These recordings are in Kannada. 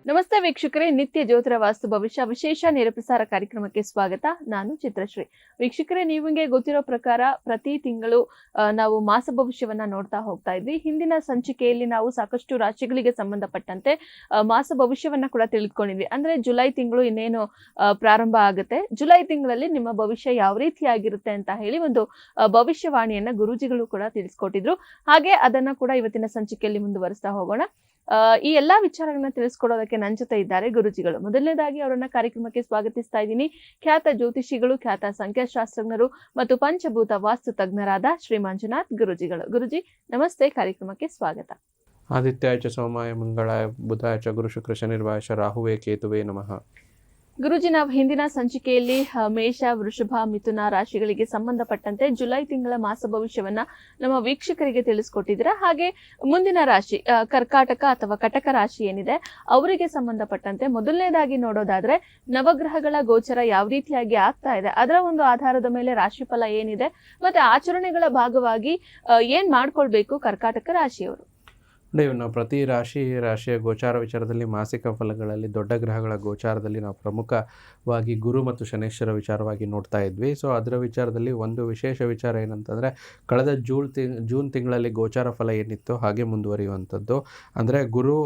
ನಮಸ್ತೆ ವೀಕ್ಷಕರೇ, ನಿತ್ಯ ಜ್ಯೋತಿರ ವಾಸ್ತು ಭವಿಷ್ಯ ವಿಶೇಷ ನೇರಪ್ರಸಾರ ಕಾರ್ಯಕ್ರಮಕ್ಕೆ ಸ್ವಾಗತ. ನಾನು ಚಿತ್ರಶ್ರೀ. ವೀಕ್ಷಕರೇ, ನಿಮಗೆ ಗೊತ್ತಿರೋ ಪ್ರಕಾರ ಪ್ರತಿ ತಿಂಗಳು ನಾವು ಮಾಸ ಭವಿಷ್ಯವನ್ನ ನೋಡ್ತಾ ಹೋಗ್ತಾ ಇದ್ವಿ. ಹಿಂದಿನ ಸಂಚಿಕೆಯಲ್ಲಿ ನಾವು ಸಾಕಷ್ಟು ರಾಶಿಗಳಿಗೆ ಸಂಬಂಧಪಟ್ಟಂತೆ ಮಾಸ ಭವಿಷ್ಯವನ್ನ ಕೂಡ ತಿಳಿದುಕೊಂಡಿದ್ವಿ. ಅಂದ್ರೆ ಜುಲೈ ತಿಂಗಳು ಇನ್ನೇನು ಪ್ರಾರಂಭ ಆಗುತ್ತೆ. ಜುಲೈ ತಿಂಗಳಲ್ಲಿ ನಿಮ್ಮ ಭವಿಷ್ಯ ಯಾವ ರೀತಿಯಾಗಿರುತ್ತೆ ಅಂತ ಹೇಳಿ ಒಂದು ಭವಿಷ್ಯವಾಣಿಯನ್ನ ಗುರೂಜಿಗಳು ಕೂಡ ತಿಳಿಸ್ಕೊಟ್ಟಿದ್ರು. ಹಾಗೆ ಅದನ್ನ ಕೂಡ ಇವತ್ತಿನ ಸಂಚಿಕೆಯಲ್ಲಿ ಮುಂದುವರಿಸ್ತಾ ಹೋಗೋಣ. ಈ ಎಲ್ಲಾ ವಿಚಾರಗಳನ್ನ ತಿಳಿಸ್ಕೊಡೋದಕ್ಕೆ ನನ್ನ ಜೊತೆ ಇದ್ದಾರೆ ಗುರುಜಿಗಳು. ಮೊದಲನೇದಾಗಿ ಅವರನ್ನ ಕಾರ್ಯಕ್ರಮಕ್ಕೆ ಸ್ವಾಗತಿಸ್ತಾ ಇದ್ದೀನಿ. ಖ್ಯಾತ ಜ್ಯೋತಿಷಿಗಳು, ಖ್ಯಾತ ಸಂಖ್ಯಾಶಾಸ್ತ್ರಜ್ಞರು ಮತ್ತು ಪಂಚಭೂತ ವಾಸ್ತು ತಜ್ಞರಾದ ಶ್ರೀ ಮಂಜುನಾಥ್ ಗುರುಜಿಗಳು. ಗುರುಜಿ ನಮಸ್ತೆ, ಕಾರ್ಯಕ್ರಮಕ್ಕೆ ಸ್ವಾಗತ. ಆದಿತ್ಯಾಯ ಚ ಸೋಮಾಯ ಮಂಗಳಾಯ ಬುಧಾಯ ಚ ಗುರು ಶುಕ್ರ ಶನಿರ್ವಾಯ ಚ ರಾಹುವೇ ಕೇತುವೇ ನಮಃ. ಗುರುಜಿ, ನಾವು ಹಿಂದಿನ ಸಂಚಿಕೆಯಲ್ಲಿ ಮೇಷ, ವೃಷಭ, ಮಿಥುನ ರಾಶಿಗಳಿಗೆ ಸಂಬಂಧಪಟ್ಟಂತೆ ಜುಲೈ ತಿಂಗಳ ಮಾಸ ಭವಿಷ್ಯವನ್ನ ನಮ್ಮ ವೀಕ್ಷಕರಿಗೆ ತಿಳಿಸ್ಕೊಟ್ಟಿದ್ದೀರಾ. ಹಾಗೆ ಮುಂದಿನ ರಾಶಿ ಕರ್ಕಾಟಕ ಅಥವಾ ಕಟಕ ರಾಶಿ ಏನಿದೆ ಅವರಿಗೆ ಸಂಬಂಧಪಟ್ಟಂತೆ ಮೊದಲನೇದಾಗಿ ನೋಡೋದಾದ್ರೆ ನವಗ್ರಹಗಳ ಗೋಚರ ಯಾವ ರೀತಿಯಾಗಿ ಆಗ್ತಾ ಇದೆ, ಅದರ ಒಂದು ಆಧಾರದ ಮೇಲೆ ರಾಶಿಫಲ ಏನಿದೆ ಮತ್ತೆ ಆಚರಣೆಗಳ ಭಾಗವಾಗಿ ಏನ್ ಮಾಡ್ಕೊಳ್ಬೇಕು ಕರ್ಕಾಟಕ ರಾಶಿಯವರು? ನಾವು ಪ್ರತಿ ರಾಶಿಯ ಗೋಚಾರ ವಿಚಾರದಲ್ಲಿ ಮಾಸಿಕ ಫಲಗಳಲ್ಲಿ ದೊಡ್ಡ ಗ್ರಹಗಳ ಗೋಚಾರದಲ್ಲಿ ನಾವು ಪ್ರಮುಖವಾಗಿ ಗುರು ಮತ್ತು ಶನೇಶ್ವರ ವಿಚಾರವಾಗಿ ನೋಡ್ತಾ ಇದ್ವಿ. ಸೊ ಅದರ ವಿಚಾರದಲ್ಲಿ ಒಂದು ವಿಶೇಷ ವಿಚಾರ ಏನಂತಂದರೆ, ಕಳೆದ ಜೂನ್ ತಿಂಗಳಲ್ಲಿ ಗೋಚಾರ ಫಲ ಏನಿತ್ತು ಹಾಗೆ ಮುಂದುವರಿಯುವಂಥದ್ದು. ಅಂದರೆ ಗುರು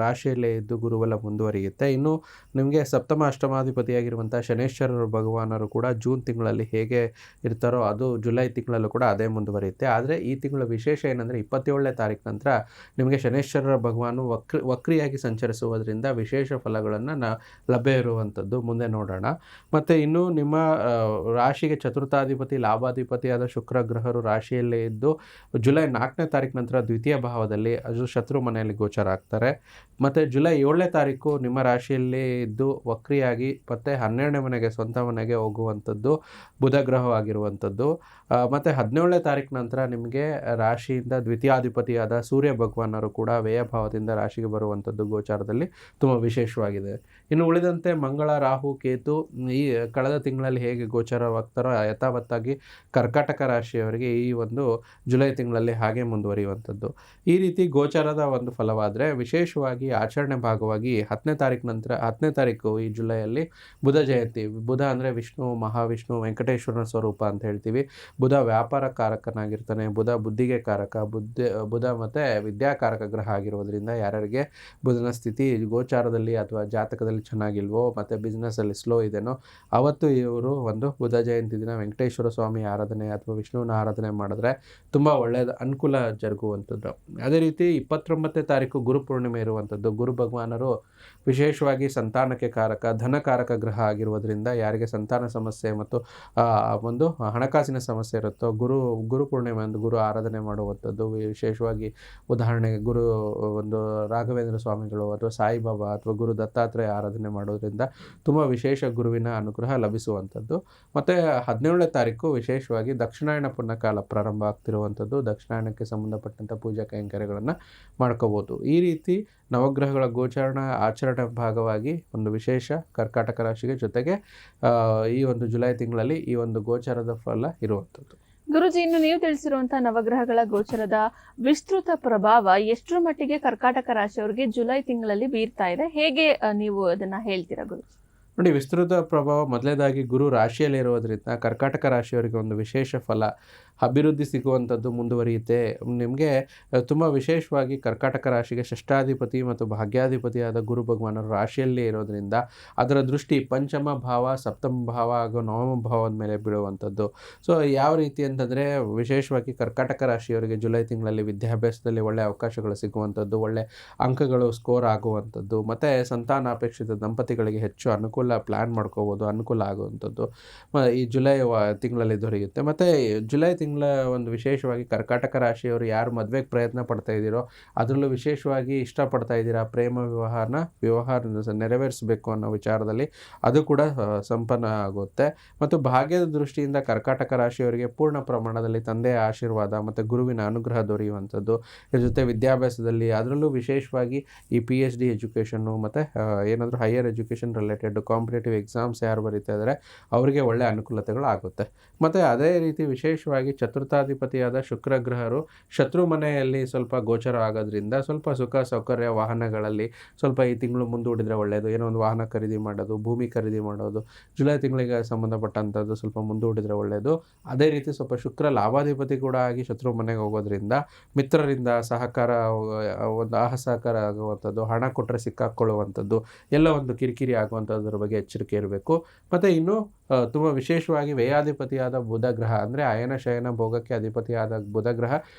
ರಾಶಿಯಲ್ಲೇ ಇದ್ದು ಗುರುವೆಲ್ಲ ಮುಂದುವರಿಯುತ್ತೆ. ಇನ್ನು ನಿಮಗೆ ಸಪ್ತಮ ಅಷ್ಟಮಾಧಿಪತಿಯಾಗಿರುವಂಥ ಶನೇಶ್ವರ ಭಗವಾನರು ಕೂಡ ಜೂನ್ ತಿಂಗಳಲ್ಲಿ ಹೇಗೆ ಇರ್ತಾರೋ ಅದು ಜುಲೈ ತಿಂಗಳಲ್ಲೂ ಕೂಡ ಅದೇ ಮುಂದುವರಿಯುತ್ತೆ. ಆದರೆ ಈ ತಿಂಗಳ ವಿಶೇಷ ಏನಂದರೆ 27ನೇ ತಾರೀಕು ನಂತರ ನಿಮಗೆ ಶನೇಶ್ವರ ಭಗವಾನು ವಕ್ರಿಯಾಗಿ ಸಂಚರಿಸುವುದರಿಂದ ವಿಶೇಷ ಫಲಗಳನ್ನು ಲಭ್ಯ ಇರುವಂಥದ್ದು ಮುಂದೆ ನೋಡೋಣ. ಮತ್ತು ಇನ್ನು ನಿಮ್ಮ ರಾಶಿಗೆ ಚತುರ್ಥಾಧಿಪತಿ ಲಾಭಾಧಿಪತಿಯಾದ ಶುಕ್ರ ಗ್ರಹರು ರಾಶಿಯಲ್ಲೇ ಇದ್ದು ಜುಲೈ 4ನೇ ತಾರೀಕು ನಂತರ ದ್ವಿತೀಯ ಭಾವದಲ್ಲಿ ಅದು ಶತ್ರು ಮನೆಯಲ್ಲಿ ಗೋಚರ ಆಗ್ತಾರೆ. ಮತ್ತು ಜುಲೈ 7ನೇ ತಾರೀಕು ನಿಮ್ಮ ರಾಶಿಯಲ್ಲಿ ಇದ್ದು ವಕ್ರಿಯಾಗಿ ಮತ್ತೆ 12ನೇ ಮನೆಗೆ ಸ್ವಂತ ಮನೆಗೆ ಹೋಗುವಂಥದ್ದು ಬುಧ ಗ್ರಹವಾಗಿರುವಂಥದ್ದು. ಮತ್ತು 17ನೇ ತಾರೀಕು ನಂತರ ನಿಮಗೆ ರಾಶಿಯಿಂದ ದ್ವಿತೀಯಾಧಿಪತಿಯಾದ ಸೂರ್ಯ ಭಗವಾನರು ಕೂಡ ವ್ಯಯಭಾವದಿಂದ ರಾಶಿಗೆ ಬರುವಂಥದ್ದು ಗೋಚಾರದಲ್ಲಿ ತುಂಬ ವಿಶೇಷವಾಗಿದೆ. ಇನ್ನು ಉಳಿದಂತೆ ಮಂಗಳ, ರಾಹು, ಕೇತು ಈ ಕಳೆದ ತಿಂಗಳಲ್ಲಿ ಹೇಗೆ ಗೋಚಾರವಾಗ್ತಾರೋ ಯಥಾವತ್ತಾಗಿ ಕರ್ಕಾಟಕ ರಾಶಿಯವರಿಗೆ ಈ ಒಂದು ಜುಲೈ ತಿಂಗಳಲ್ಲಿ ಹಾಗೆ ಮುಂದುವರಿಯುವಂಥದ್ದು. ಈ ರೀತಿ ಗೋಚಾರದ ಒಂದು ಫಲವಾದರೆ ವಿಶೇಷವಾಗಿ ಆಚರಣೆ ಭಾಗವಾಗಿ 10ನೇ ತಾರೀಕು ಈ ಜುಲೈಯಲ್ಲಿ ಬುಧ ಜಯಂತಿ. ಬುಧ ಅಂದರೆ ವಿಷ್ಣು, ಮಹಾವಿಷ್ಣು, ವೆಂಕಟೇಶ್ವರನ ಸ್ವರೂಪ ಅಂತ ಹೇಳ್ತೀವಿ. ಬುಧ ವ್ಯಾಪಾರ ಕಾರಕನಾಗಿರ್ತಾನೆ. ಬುಧ ಬುದ್ಧಿಗೆ ಕಾರಕ. ಬುಧ ಮತ್ತು ವಿದ್ಯಾಕಾರಕ ಗ್ರಹ ಆಗಿರೋದ್ರಿಂದ ಯಾರ್ಯಾರಿಗೆ ಬುಧನ ಸ್ಥಿತಿ ಗೋಚಾರದಲ್ಲಿ ಅಥವಾ ಜಾತಕದಲ್ಲಿ ಚೆನ್ನಾಗಿಲ್ವೋ ಮತ್ತು ಬಿಸ್ನೆಸ್ಸಲ್ಲಿ ಸ್ಲೋ ಇದೆನೋ ಅವತ್ತು ಇವರು ಒಂದು ಬುಧ ಜಯಂತಿ ದಿನ ವೆಂಕಟೇಶ್ವರ ಸ್ವಾಮಿ ಆರಾಧನೆ ಅಥವಾ ವಿಷ್ಣುವಿನ ಆರಾಧನೆ ಮಾಡಿದ್ರೆ ತುಂಬ ಒಳ್ಳೆಯದು, ಅನುಕೂಲ ಜರುಗುವಂಥದ್ದು. ಅದೇ ರೀತಿ 29ನೇ ತಾರೀಕು ಗುರುಪೂರ್ಣಿಮೆ ಇರುವಂಥದ್ದು. ಗುರು ಭಗವಾನರು ವಿಶೇಷವಾಗಿ ಸಂತಾನಕ್ಕೆ ಕಾರಕ, ಧನಕಾರಕ ಗ್ರಹ ಆಗಿರುವುದರಿಂದ ಯಾರಿಗೆ ಸಂತಾನ ಸಮಸ್ಯೆ ಮತ್ತು ಒಂದು ಹಣಕಾಸಿನ ಸಮಸ್ಯೆ ಇರುತ್ತೋ ಗುರುಪೂರ್ಣಿಮೆ ಒಂದು ಗುರು ಆರಾಧನೆ ಮಾಡುವಂಥದ್ದು. ವಿಶೇಷವಾಗಿ ಉದಾಹರಣೆಗೆ ಒಂದು ರಾಘವೇಂದ್ರ ಸ್ವಾಮಿಗಳು ಅಥವಾ ಸಾಯಿಬಾಬಾ ಅಥವಾ ಗುರು ದತ್ತಾತ್ರೇಯ ಆರಾಧನೆ ಮಾಡೋದ್ರಿಂದ ತುಂಬ ವಿಶೇಷ ಗುರುವಿನ ಅನುಗ್ರಹ ಲಭಿಸುವಂಥದ್ದು. ಮತ್ತು 17ನೇ ತಾರೀಕು ವಿಶೇಷವಾಗಿ ದಕ್ಷಿಣಾಯನ ಪುಣ್ಯಕಾಲ ಪ್ರಾರಂಭ ಆಗ್ತಿರುವಂಥದ್ದು. ದಕ್ಷಿಣಾಯನಕ್ಕೆ ಸಂಬಂಧಪಟ್ಟಂಥ ಪೂಜಾ ಕೈಂಕರ್ಯಗಳನ್ನು ಮಾಡ್ಕೋಬೋದು. ಈ ರೀತಿ ನವಗ್ರಹಗಳ ಗೋಚಾರಣ ಆಚರಣೆ ಭಾಗವಾಗಿ ಒಂದು ವಿಶೇಷ ಕರ್ಕಾಟಕ ರಾಶಿಗೆ, ಜೊತೆಗೆ ಈ ಒಂದು ಜುಲೈ ತಿಂಗಳಲ್ಲಿ ಈ ಒಂದು ಗೋಚಾರದ ಫಲ ಇರುವಂಥದ್ದು. ಗುರುಜಿ, ಇನ್ನು ನೀವು ತಿಳಿಸಿರುವಂತಹ ನವಗ್ರಹಗಳ ಗೋಚರದ ವಿಸ್ತೃತ ಪ್ರಭಾವ ಎಷ್ಟರ ಮಟ್ಟಿಗೆ ಕರ್ಕಾಟಕ ರಾಶಿಯವರಿಗೆ ಜುಲೈ ತಿಂಗಳಲ್ಲಿ ಬೀರ್ತಾ ಇದೆ, ಹೇಗೆ ನೀವು ಅದನ್ನ ಹೇಳ್ತೀರಾ ಗುರುಜಿ? ನೋಡಿ, ವಿಸ್ತೃತ ಪ್ರಭಾವ ಮೊದಲನೇದಾಗಿ ಗುರು ರಾಶಿಯಲ್ಲಿರುವುದರಿಂದ ಕರ್ಕಾಟಕ ರಾಶಿಯವರಿಗೆ ಒಂದು ವಿಶೇಷ ಫಲ, ಅಭಿವೃದ್ಧಿ ಸಿಗುವಂಥದ್ದು ಮುಂದುವರಿಯುತ್ತೆ. ನಿಮಗೆ ತುಂಬ ವಿಶೇಷವಾಗಿ ಕರ್ಕಾಟಕ ರಾಶಿಗೆ ಷಷ್ಠಾಧಿಪತಿ ಮತ್ತು ಭಾಗ್ಯಾಧಿಪತಿಯಾದ ಗುರು ಭಗವಾನರು ರಾಶಿಯಲ್ಲೇ ಇರೋದರಿಂದ ಅದರ ದೃಷ್ಟಿ ಪಂಚಮ ಭಾವ, ಸಪ್ತಮ ಭಾವ ಹಾಗೂ ನವಮ ಭಾವದ ಮೇಲೆ ಬೀಳುವಂಥದ್ದು. ಸೊ ಯಾವ ರೀತಿ ಅಂತಂದರೆ, ವಿಶೇಷವಾಗಿ ಕರ್ಕಾಟಕ ರಾಶಿಯವರಿಗೆ ಜುಲೈ ತಿಂಗಳಲ್ಲಿ ವಿದ್ಯಾಭ್ಯಾಸದಲ್ಲಿ ಒಳ್ಳೆಯ ಅವಕಾಶಗಳು ಸಿಗುವಂಥದ್ದು, ಒಳ್ಳೆ ಅಂಕಗಳು ಸ್ಕೋರ್ ಆಗುವಂಥದ್ದು, ಮತ್ತು ಸಂತಾನ ಅಪೇಕ್ಷಿತ ದಂಪತಿಗಳಿಗೆ ಹೆಚ್ಚು ಅನುಕೂಲ ಪ್ಲ್ಯಾನ್ ಮಾಡ್ಕೋಬೋದು, ಅನುಕೂಲ ಆಗುವಂಥದ್ದು ಈ ಜುಲೈ ತಿಂಗಳಲ್ಲಿ ದೊರೆಯುತ್ತೆ. ಮತ್ತು ಜುಲೈ ತಿಂಗಳ ಒಂದು ವಿಶೇಷವಾಗಿ ಕರ್ಕಾಟಕ ರಾಶಿಯವರು ಯಾರು ಮದುವೆಗೆ ಪ್ರಯತ್ನ ಪಡ್ತಾ ಇದ್ದೀರೋ, ಅದರಲ್ಲೂ ವಿಶೇಷವಾಗಿ ಇಷ್ಟಪಡ್ತಾ ಇದ್ದೀರಾ ಪ್ರೇಮ ವಿವಾಹ ನೆರವೇರಿಸಬೇಕು ಅನ್ನೋ ವಿಚಾರದಲ್ಲಿ ಅದು ಕೂಡ ಸಂಪನ್ನ ಆಗುತ್ತೆ. ಮತ್ತು ಭಾಗ್ಯದ ದೃಷ್ಟಿಯಿಂದ ಕರ್ಕಾಟಕ ರಾಶಿಯವರಿಗೆ ಪೂರ್ಣ ಪ್ರಮಾಣದಲ್ಲಿ ತಂದೆಯ ಆಶೀರ್ವಾದ ಮತ್ತು ಗುರುವಿನ ಅನುಗ್ರಹ ದೊರೆಯುವಂಥದ್ದು. ಇದ್ರ ಜೊತೆ ವಿದ್ಯಾಭ್ಯಾಸದಲ್ಲಿ ಅದರಲ್ಲೂ ವಿಶೇಷವಾಗಿ ಈ PhD ಎಜುಕೇಷನ್ನು ಮತ್ತು ಏನಾದರೂ higher education related competitive exams ಯಾರು ಬರೀತಾ ಇದ್ದಾರೆ ಅವರಿಗೆ ಒಳ್ಳೆಯ ಅನುಕೂಲತೆಗಳು ಆಗುತ್ತೆ. ಮತ್ತು ಅದೇ ರೀತಿ ವಿಶೇಷವಾಗಿ ಚತುರ್ಥಾಧಿಪತಿಯಾದ ಶುಕ್ರ ಗ್ರಹರು ಶತ್ರು ಮನೆಯಲ್ಲಿ ಸ್ವಲ್ಪ ಗೋಚರ ಆಗೋದ್ರಿಂದ ಸ್ವಲ್ಪ ಸುಖ ಸೌಕರ್ಯ ವಾಹನಗಳಲ್ಲಿ ಸ್ವಲ್ಪ ಈ ತಿಂಗಳು ಮುಂದೂಡಿದರೆ ಒಳ್ಳೆಯದು. ಏನೋ ಒಂದು ವಾಹನ ಖರೀದಿ ಮಾಡೋದು, ಭೂಮಿ ಖರೀದಿ ಮಾಡೋದು, ಜುಲೈ ತಿಂಗಳಿಗೆ ಸಂಬಂಧಪಟ್ಟಂಥದ್ದು ಸ್ವಲ್ಪ ಮುಂದೂಡಿದರೆ ಒಳ್ಳೆಯದು. ಅದೇ ರೀತಿ ಸ್ವಲ್ಪ ಶುಕ್ರ ಲಾಭಾಧಿಪತಿ ಕೂಡ ಆಗಿ ಶತ್ರು ಮನೆಗೆ ಹೋಗೋದ್ರಿಂದ ಮಿತ್ರರಿಂದ ಸಹಕಾರ, ಒಂದು ಅಸಹಕಾರ ಆಗುವಂಥದ್ದು, ಹಣ ಕೊಟ್ಟರೆ ಸಿಕ್ಕಾಕ್ಕೊಳ್ಳುವಂಥದ್ದು, ಎಲ್ಲ ಒಂದು ಕಿರಿಕಿರಿ ಆಗುವಂಥದ್ರ ಬಗ್ಗೆ ಎಚ್ಚರಿಕೆ ಇರಬೇಕು. ಮತ್ತು ಇನ್ನು ತುಂಬ ವಿಶೇಷವಾಗಿ ವ್ಯಯಾಧಿಪತಿಯಾದ ಬುಧ ಗ್ರಹ ಅಂದರೆ ಅಯನ ಶಯನ ಭೋಗಕ್ಕೆ ಅಧಿಪತಿಯಾದ ಬುಧ ಗ್ರಹ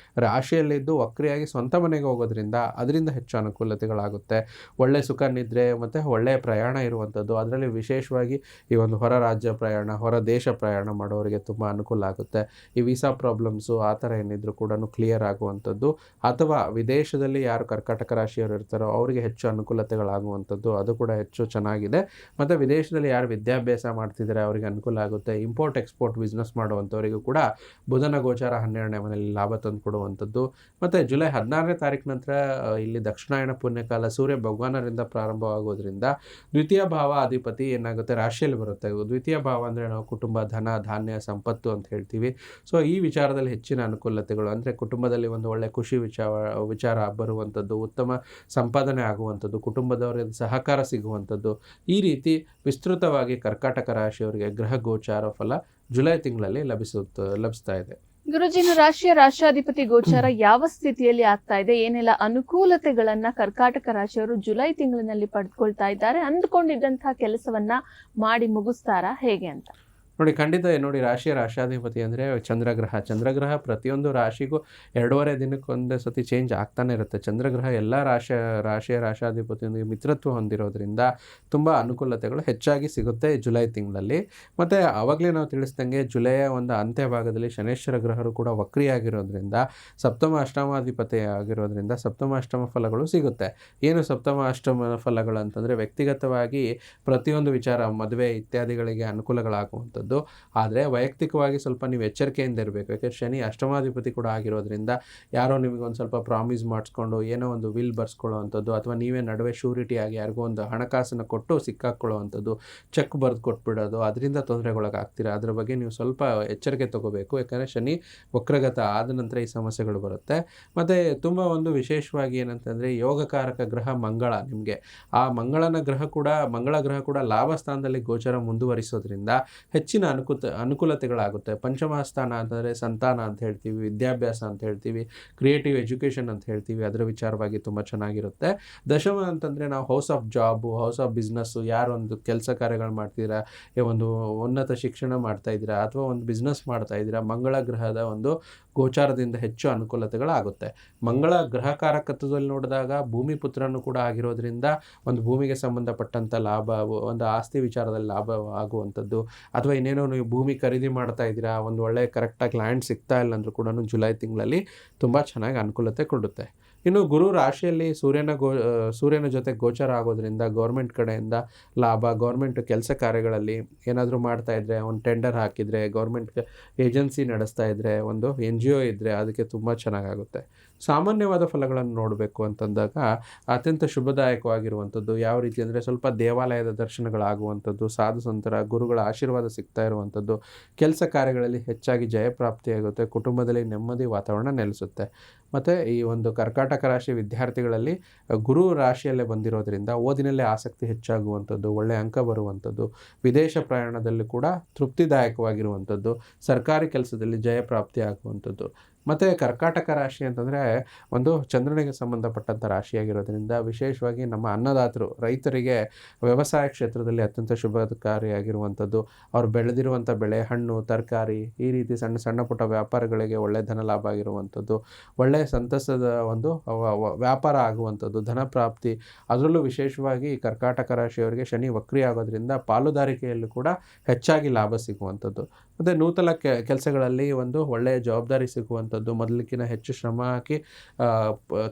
ರಾಶಿಯಲ್ಲಿದ್ದು ವಕ್ರಿಯಾಗಿ ಸ್ವಂತ ಮನೆಗೆ ಹೋಗೋದ್ರಿಂದ ಅದರಿಂದ ಹೆಚ್ಚು ಅನುಕೂಲತೆಗಳಾಗುತ್ತೆ. ಒಳ್ಳೆಯ ಸುಖ ನಿದ್ರೆ ಮತ್ತು ಒಳ್ಳೆಯ ಪ್ರಯಾಣ ಇರುವಂಥದ್ದು, ಅದರಲ್ಲಿ ವಿಶೇಷವಾಗಿ ಈ ಒಂದು ಹೊರ ರಾಜ್ಯ ಪ್ರಯಾಣ, ಹೊರ ದೇಶ ಪ್ರಯಾಣ ಮಾಡೋರಿಗೆ ತುಂಬ ಅನುಕೂಲ ಆಗುತ್ತೆ. ಈ ವೀಸಾ ಪ್ರಾಬ್ಲಮ್ಸು ಆ ಥರ ಏನಿದ್ರು ಕೂಡ ಕ್ಲಿಯರ್ ಆಗುವಂಥದ್ದು, ಅಥವಾ ವಿದೇಶದಲ್ಲಿ ಯಾರು ಕರ್ಕಾಟಕ ರಾಶಿಯವರು ಇರ್ತಾರೋ ಅವರಿಗೆ ಹೆಚ್ಚು ಅನುಕೂಲತೆಗಳಾಗುವಂಥದ್ದು, ಅದು ಕೂಡ ಹೆಚ್ಚು ಚೆನ್ನಾಗಿದೆ. ಮತ್ತು ವಿದೇಶದಲ್ಲಿ ಯಾರು ವಿದ್ಯಾಭ್ಯಾಸ ಮಾಡ್ತಿದ್ದಾರೆ ಅವರಿಗೆ ಅನುಕೂಲ ಆಗುತ್ತೆ. ಇಂಪೋರ್ಟ್ ಎಕ್ಸ್ಪೋರ್ಟ್ ಬಿಸ್ನೆಸ್ ಮಾಡುವಂಥವರಿಗೂ ಕೂಡ ಬುಧನ ಗೋಚಾರ 12ನೇ ಮನೆಯಲ್ಲಿ ಲಾಭ ತಂದು ಕೊಡುವಂಥದ್ದು. ಮತ್ತು ಜುಲೈ 16ನೇ ತಾರೀಕು ನಂತರ ಇಲ್ಲಿ ದಕ್ಷಿಣಾಯಣ ಪುಣ್ಯಕಾಲ ಸೂರ್ಯ ಭಗವಾನರಿಂದ ಪ್ರಾರಂಭವಾಗೋದ್ರಿಂದ ದ್ವಿತೀಯ ಭಾವ ಅಧಿಪತಿ ಏನಾಗುತ್ತೆ ರಾಶಿಯಲ್ಲಿ ಬರುತ್ತೆ. ದ್ವಿತೀಯ ಭಾವ ಅಂದರೆ ನಾವು ಕುಟುಂಬ, ಧನ, ಧಾನ್ಯ, ಸಂಪತ್ತು ಅಂತ ಹೇಳ್ತೀವಿ. ಸೊ ಈ ವಿಚಾರದಲ್ಲಿ ಹೆಚ್ಚಿನ ಅನುಕೂಲತೆಗಳು ಅಂದರೆ ಕುಟುಂಬದಲ್ಲಿ ಒಂದು ಒಳ್ಳೆ ಖುಷಿ ವಿಚಾರ ಬರುವಂಥದ್ದು, ಉತ್ತಮ ಸಂಪಾದನೆ ಆಗುವಂಥದ್ದು, ಕುಟುಂಬದವರಿಂದ ಸಹಕಾರ ಸಿಗುವಂಥದ್ದು, ಈ ರೀತಿ ವಿಸ್ತೃತವಾಗಿ ಕರ್ಕಾಟಕ ರಾಶಿಯವರಿಗೆ ಗ್ರಹ ಗೋಚಾರ ಫಲ ಜುಲೈ ತಿಂಗಳಲ್ಲಿ ಲಭಿಸ್ತಾ ಇದೆ. ಗುರುಜಿನ ರಾಶಿಯ ರಾಷ್ಟ್ರಾಧಿಪತಿ ಗೋಚಾರ ಯಾವ ಸ್ಥಿತಿಯಲ್ಲಿ ಆಗ್ತಾ ಇದೆ, ಏನೆಲ್ಲ ಅನುಕೂಲತೆಗಳನ್ನ ಕರ್ಕಾಟಕ ರಾಶಿಯವರು ಜುಲೈ ತಿಂಗಳಿನಲ್ಲಿ ಪಡೆದುಕೊಳ್ತಾ ಇದ್ದಾರೆ, ಅಂದ್ಕೊಂಡಿದ್ದಂತಹ ಕೆಲಸವನ್ನ ಮಾಡಿ ಮುಗಿಸ್ತಾರಾ ಹೇಗೆ ಅಂತ ನೋಡಿ. ಖಂಡಿತ ನೋಡಿ, ರಾಷ್ಟ್ರಾಧಿಪತಿ ಅಂದರೆ ಚಂದ್ರಗ್ರಹ ಪ್ರತಿಯೊಂದು ರಾಶಿಗೂ 2.5 ದಿನಕ್ಕೊಂದೇ ಸತಿ ಚೇಂಜ್ ಆಗ್ತಾನೆ ಇರುತ್ತೆ. ಚಂದ್ರಗ್ರಹ ಎಲ್ಲ ರಾಷ್ಟ್ರಾಧಿಪತಿಯೊಂದಿಗೆ ಮಿತ್ರತ್ವ ಹೊಂದಿರೋದ್ರಿಂದ ತುಂಬ ಅನುಕೂಲತೆಗಳು ಹೆಚ್ಚಾಗಿ ಸಿಗುತ್ತೆ ಜುಲೈ ತಿಂಗಳಲ್ಲಿ. ಮತ್ತು ಆವಾಗಲೇ ನಾವು ತಿಳಿಸ್ದಂಗೆ ಜುಲೈಯ ಒಂದು ಅಂತ್ಯ ಭಾಗದಲ್ಲಿ ಶನೇಶ್ವರ ಗ್ರಹರು ಕೂಡ ವಕ್ರಿಯಾಗಿರೋದ್ರಿಂದ ಸಪ್ತಮ ಅಷ್ಟಮಾಧಿಪತಿ ಆಗಿರೋದ್ರಿಂದ ಸಪ್ತಮ ಅಷ್ಟಮ ಫಲಗಳು ಸಿಗುತ್ತೆ. ಏನು ಸಪ್ತಮ ಅಷ್ಟಮ ಫಲಗಳು ಅಂತಂದರೆ ವ್ಯಕ್ತಿಗತವಾಗಿ ಪ್ರತಿಯೊಂದು ವಿಚಾರ, ಮದುವೆ ಇತ್ಯಾದಿಗಳಿಗೆ ಅನುಕೂಲಗಳಾಗುವಂಥದ್ದು. ಆದರೆ ವೈಯಕ್ತಿಕವಾಗಿ ಸ್ವಲ್ಪ ನೀವು ಎಚ್ಚರಿಕೆಯಿಂದ ಇರಬೇಕು. ಯಾಕೆಂದರೆ ಶನಿ ಅಷ್ಟಮಾಧಿಪತಿ ಕೂಡ ಆಗಿರೋದ್ರಿಂದ ಯಾರೋ ನಿಮಗೆ ಒಂದು ಸ್ವಲ್ಪ ಪ್ರಾಮಿಸ್ ಮಾಡಿಸ್ಕೊಂಡು ಏನೋ ಒಂದು ವಿಲ್ ಬರ್ಸ್ಕೊಳ್ಳೋವಂಥದ್ದು, ಅಥವಾ ನೀವೇ ನಡುವೆ ಶ್ಯೂರಿಟಿಯಾಗಿ ಯಾರಿಗೋ ಒಂದು ಹಣಕಾಸನ್ನು ಕೊಟ್ಟು ಸಿಕ್ಕಾಕ್ಕೊಳ್ಳೋವಂಥದ್ದು, ಚೆಕ್ ಬರೆದು ಕೊಟ್ಬಿಡೋದು, ಅದರಿಂದ ತೊಂದರೆಗೊಳಗಾಗ್ತೀರಾ. ಅದ್ರ ಬಗ್ಗೆ ನೀವು ಸ್ವಲ್ಪ ಎಚ್ಚರಿಕೆ ತಗೋಬೇಕು. ಯಾಕಂದರೆ ಶನಿ ವಕ್ರಗತ ಆದ ನಂತರ ಈ ಸಮಸ್ಯೆಗಳು ಬರುತ್ತೆ. ಮತ್ತು ತುಂಬ ಒಂದು ವಿಶೇಷವಾಗಿ ಏನಂತಂದರೆ ಯೋಗಕಾರಕ ಗ್ರಹ ಮಂಗಳ, ನಿಮಗೆ ಆ ಮಂಗಳ ಗ್ರಹ ಕೂಡ ಲಾಭ ಸ್ಥಾನದಲ್ಲಿ ಗೋಚರ ಮುಂದುವರಿಸೋದ್ರಿಂದ ಹೆಚ್ಚಿನ ಅನುಕೂಲತೆಗಳಾಗುತ್ತೆ. ಪಂಚಮ ಸ್ಥಾನ ಅಂತಂದರೆ ಸಂತಾನ ಅಂತ ಹೇಳ್ತೀವಿ, ವಿದ್ಯಾಭ್ಯಾಸ ಅಂತ ಹೇಳ್ತೀವಿ, ಕ್ರಿಯೇಟಿವ್ ಎಜುಕೇಷನ್ ಅಂತ ಹೇಳ್ತೀವಿ, ಅದರ ವಿಚಾರವಾಗಿ ತುಂಬ ಚೆನ್ನಾಗಿರುತ್ತೆ. ದಶಮ ಅಂತಂದರೆ ನಾವು house of job, house of business, ಯಾರೊಂದು ಕೆಲಸ ಕಾರ್ಯಗಳು ಮಾಡ್ತೀರಾ, ಒಂದು ಉನ್ನತ ಶಿಕ್ಷಣ ಮಾಡ್ತಾಯಿದ್ದೀರಾ ಅಥವಾ ಒಂದು ಬಿಸ್ನೆಸ್ ಮಾಡ್ತಾಯಿದ್ದೀರಾ, ಮಂಗಳ ಗ್ರಹದ ಒಂದು ಗೋಚಾರದಿಂದ ಹೆಚ್ಚು ಅನುಕೂಲತೆಗಳಾಗುತ್ತೆ. ಮಂಗಳ ಗ್ರಹಕಾರಕತ್ವದಲ್ಲಿ ನೋಡಿದಾಗ ಭೂಮಿ ಪುತ್ರನು ಕೂಡ ಆಗಿರೋದ್ರಿಂದ ಒಂದು ಭೂಮಿಗೆ ಸಂಬಂಧಪಟ್ಟಂಥ ಲಾಭ, ಒಂದು ಆಸ್ತಿ ವಿಚಾರದಲ್ಲಿ ಲಾಭ ಆಗುವಂಥದ್ದು, ಅಥವಾ ಇನ್ನೇನೋ ನೀವು ಭೂಮಿ ಖರೀದಿ ಮಾಡ್ತಾ ಇದ್ದೀರಾ, ಒಂದು ಒಳ್ಳೆಯ ಕರೆಕ್ಟಾಗಿ ಲ್ಯಾಂಡ್ ಸಿಗ್ತಾ ಇಲ್ಲ ಅಂದರೂ ಕೂಡ ಜುಲೈ ತಿಂಗಳಲ್ಲಿ ತುಂಬ ಚೆನ್ನಾಗಿ ಅನುಕೂಲತೆ ಕೊಡುತ್ತೆ. ಇನ್ನು ಗುರು ರಾಶಿಯಲ್ಲಿ ಸೂರ್ಯನ ಜೊತೆ ಗೋಚರ ಆಗೋದ್ರಿಂದ ಗೌರ್ಮೆಂಟ್ ಕಡೆಯಿಂದ ಲಾಭ, ಗೌರ್ಮೆಂಟ್ ಕೆಲಸ ಕಾರ್ಯಗಳಲ್ಲಿ ಏನಾದರೂ ಮಾಡ್ತಾ ಇದ್ದರೆ, ಒಂದು ಟೆಂಡರ್ ಹಾಕಿದರೆ, ಗೌರ್ಮೆಂಟ್ ಏಜೆನ್ಸಿ ನಡೆಸ್ತಾ ಇದ್ದರೆ, ಒಂದು NGO ಇದ್ದರೆ ಅದಕ್ಕೆ ತುಂಬ ಚೆನ್ನಾಗಾಗುತ್ತೆ. ಸಾಮಾನ್ಯವಾದ ಫಲಗಳನ್ನು ನೋಡಬೇಕು ಅಂತಂದಾಗ ಅತ್ಯಂತ ಶುಭದಾಯಕವಾಗಿರುವಂಥದ್ದು ಯಾವ ರೀತಿ ಅಂದರೆ ಸ್ವಲ್ಪ ದೇವಾಲಯದ ದರ್ಶನಗಳಾಗುವಂಥದ್ದು, ಸಾಧು ಸಂತರ ಗುರುಗಳ ಆಶೀರ್ವಾದ ಸಿಗ್ತಾ ಇರುವಂಥದ್ದು, ಕೆಲಸ ಕಾರ್ಯಗಳಲ್ಲಿ ಹೆಚ್ಚಾಗಿ ಜಯಪ್ರಾಪ್ತಿಯಾಗುತ್ತೆ, ಕುಟುಂಬದಲ್ಲಿ ನೆಮ್ಮದಿ ವಾತಾವರಣ ನೆಲೆಸುತ್ತೆ. ಮತ್ತು ಈ ಒಂದು ಕರ್ಕಾಟಕ ರಾಶಿ ವಿದ್ಯಾರ್ಥಿಗಳಲ್ಲಿ ಗುರು ರಾಶಿಯಲ್ಲೇ ಬಂದಿರೋದ್ರಿಂದ ಓದಿನಲ್ಲೇ ಆಸಕ್ತಿ ಹೆಚ್ಚಾಗುವಂಥದ್ದು, ಒಳ್ಳೆಯ ಅಂಕ ಬರುವಂಥದ್ದು, ವಿದೇಶ ಪ್ರಯಾಣದಲ್ಲಿ ಕೂಡ ತೃಪ್ತಿದಾಯಕವಾಗಿರುವಂಥದ್ದು, ಸರ್ಕಾರಿ ಕೆಲಸದಲ್ಲಿ ಜಯಪ್ರಾಪ್ತಿ ಆಗುವಂಥದ್ದು. ಮತ್ತು ಕರ್ಕಾಟಕ ರಾಶಿ ಅಂತಂದರೆ ಒಂದು ಚಂದ್ರನಿಗೆ ಸಂಬಂಧಪಟ್ಟಂಥ ರಾಶಿಯಾಗಿರೋದ್ರಿಂದ ವಿಶೇಷವಾಗಿ ನಮ್ಮ ಅನ್ನದಾತರು, ರೈತರಿಗೆ ವ್ಯವಸಾಯ ಕ್ಷೇತ್ರದಲ್ಲಿ ಅತ್ಯಂತ ಶುಭಕಾರಿಯಾಗಿರುವಂಥದ್ದು, ಅವ್ರು ಬೆಳೆದಿರುವಂಥ ಬೆಳೆ, ಹಣ್ಣು, ತರಕಾರಿ, ಈ ರೀತಿ ಸಣ್ಣ ಸಣ್ಣ ಪುಟ್ಟ ವ್ಯಾಪಾರಗಳಿಗೆ ಒಳ್ಳೆಯ ಧನ ಲಾಭ ಆಗಿರುವಂಥದ್ದು, ಒಳ್ಳೆಯ ಸಂತಸದ ಒಂದು ವ್ಯಾಪಾರ ಆಗುವಂಥದ್ದು, ಧನ ಪ್ರಾಪ್ತಿ. ಅದರಲ್ಲೂ ವಿಶೇಷವಾಗಿ ಕರ್ಕಾಟಕ ರಾಶಿಯವರಿಗೆ ಶನಿ ವಕ್ರಿ ಆಗೋದ್ರಿಂದ ಪಾಲುದಾರಿಕೆಯಲ್ಲೂ ಕೂಡ ಹೆಚ್ಚಾಗಿ ಲಾಭ ಸಿಗುವಂಥದ್ದು. ಮತ್ತು ನೂತನ ಕೆಲಸಗಳಲ್ಲಿ ಒಂದು ಒಳ್ಳೆಯ ಜವಾಬ್ದಾರಿ ಸಿಗುವಂಥದ್ದು, ಮೊದಲಿಕ್ಕಿಂತ ಹೆಚ್ಚು ಶ್ರಮ ಹಾಕಿ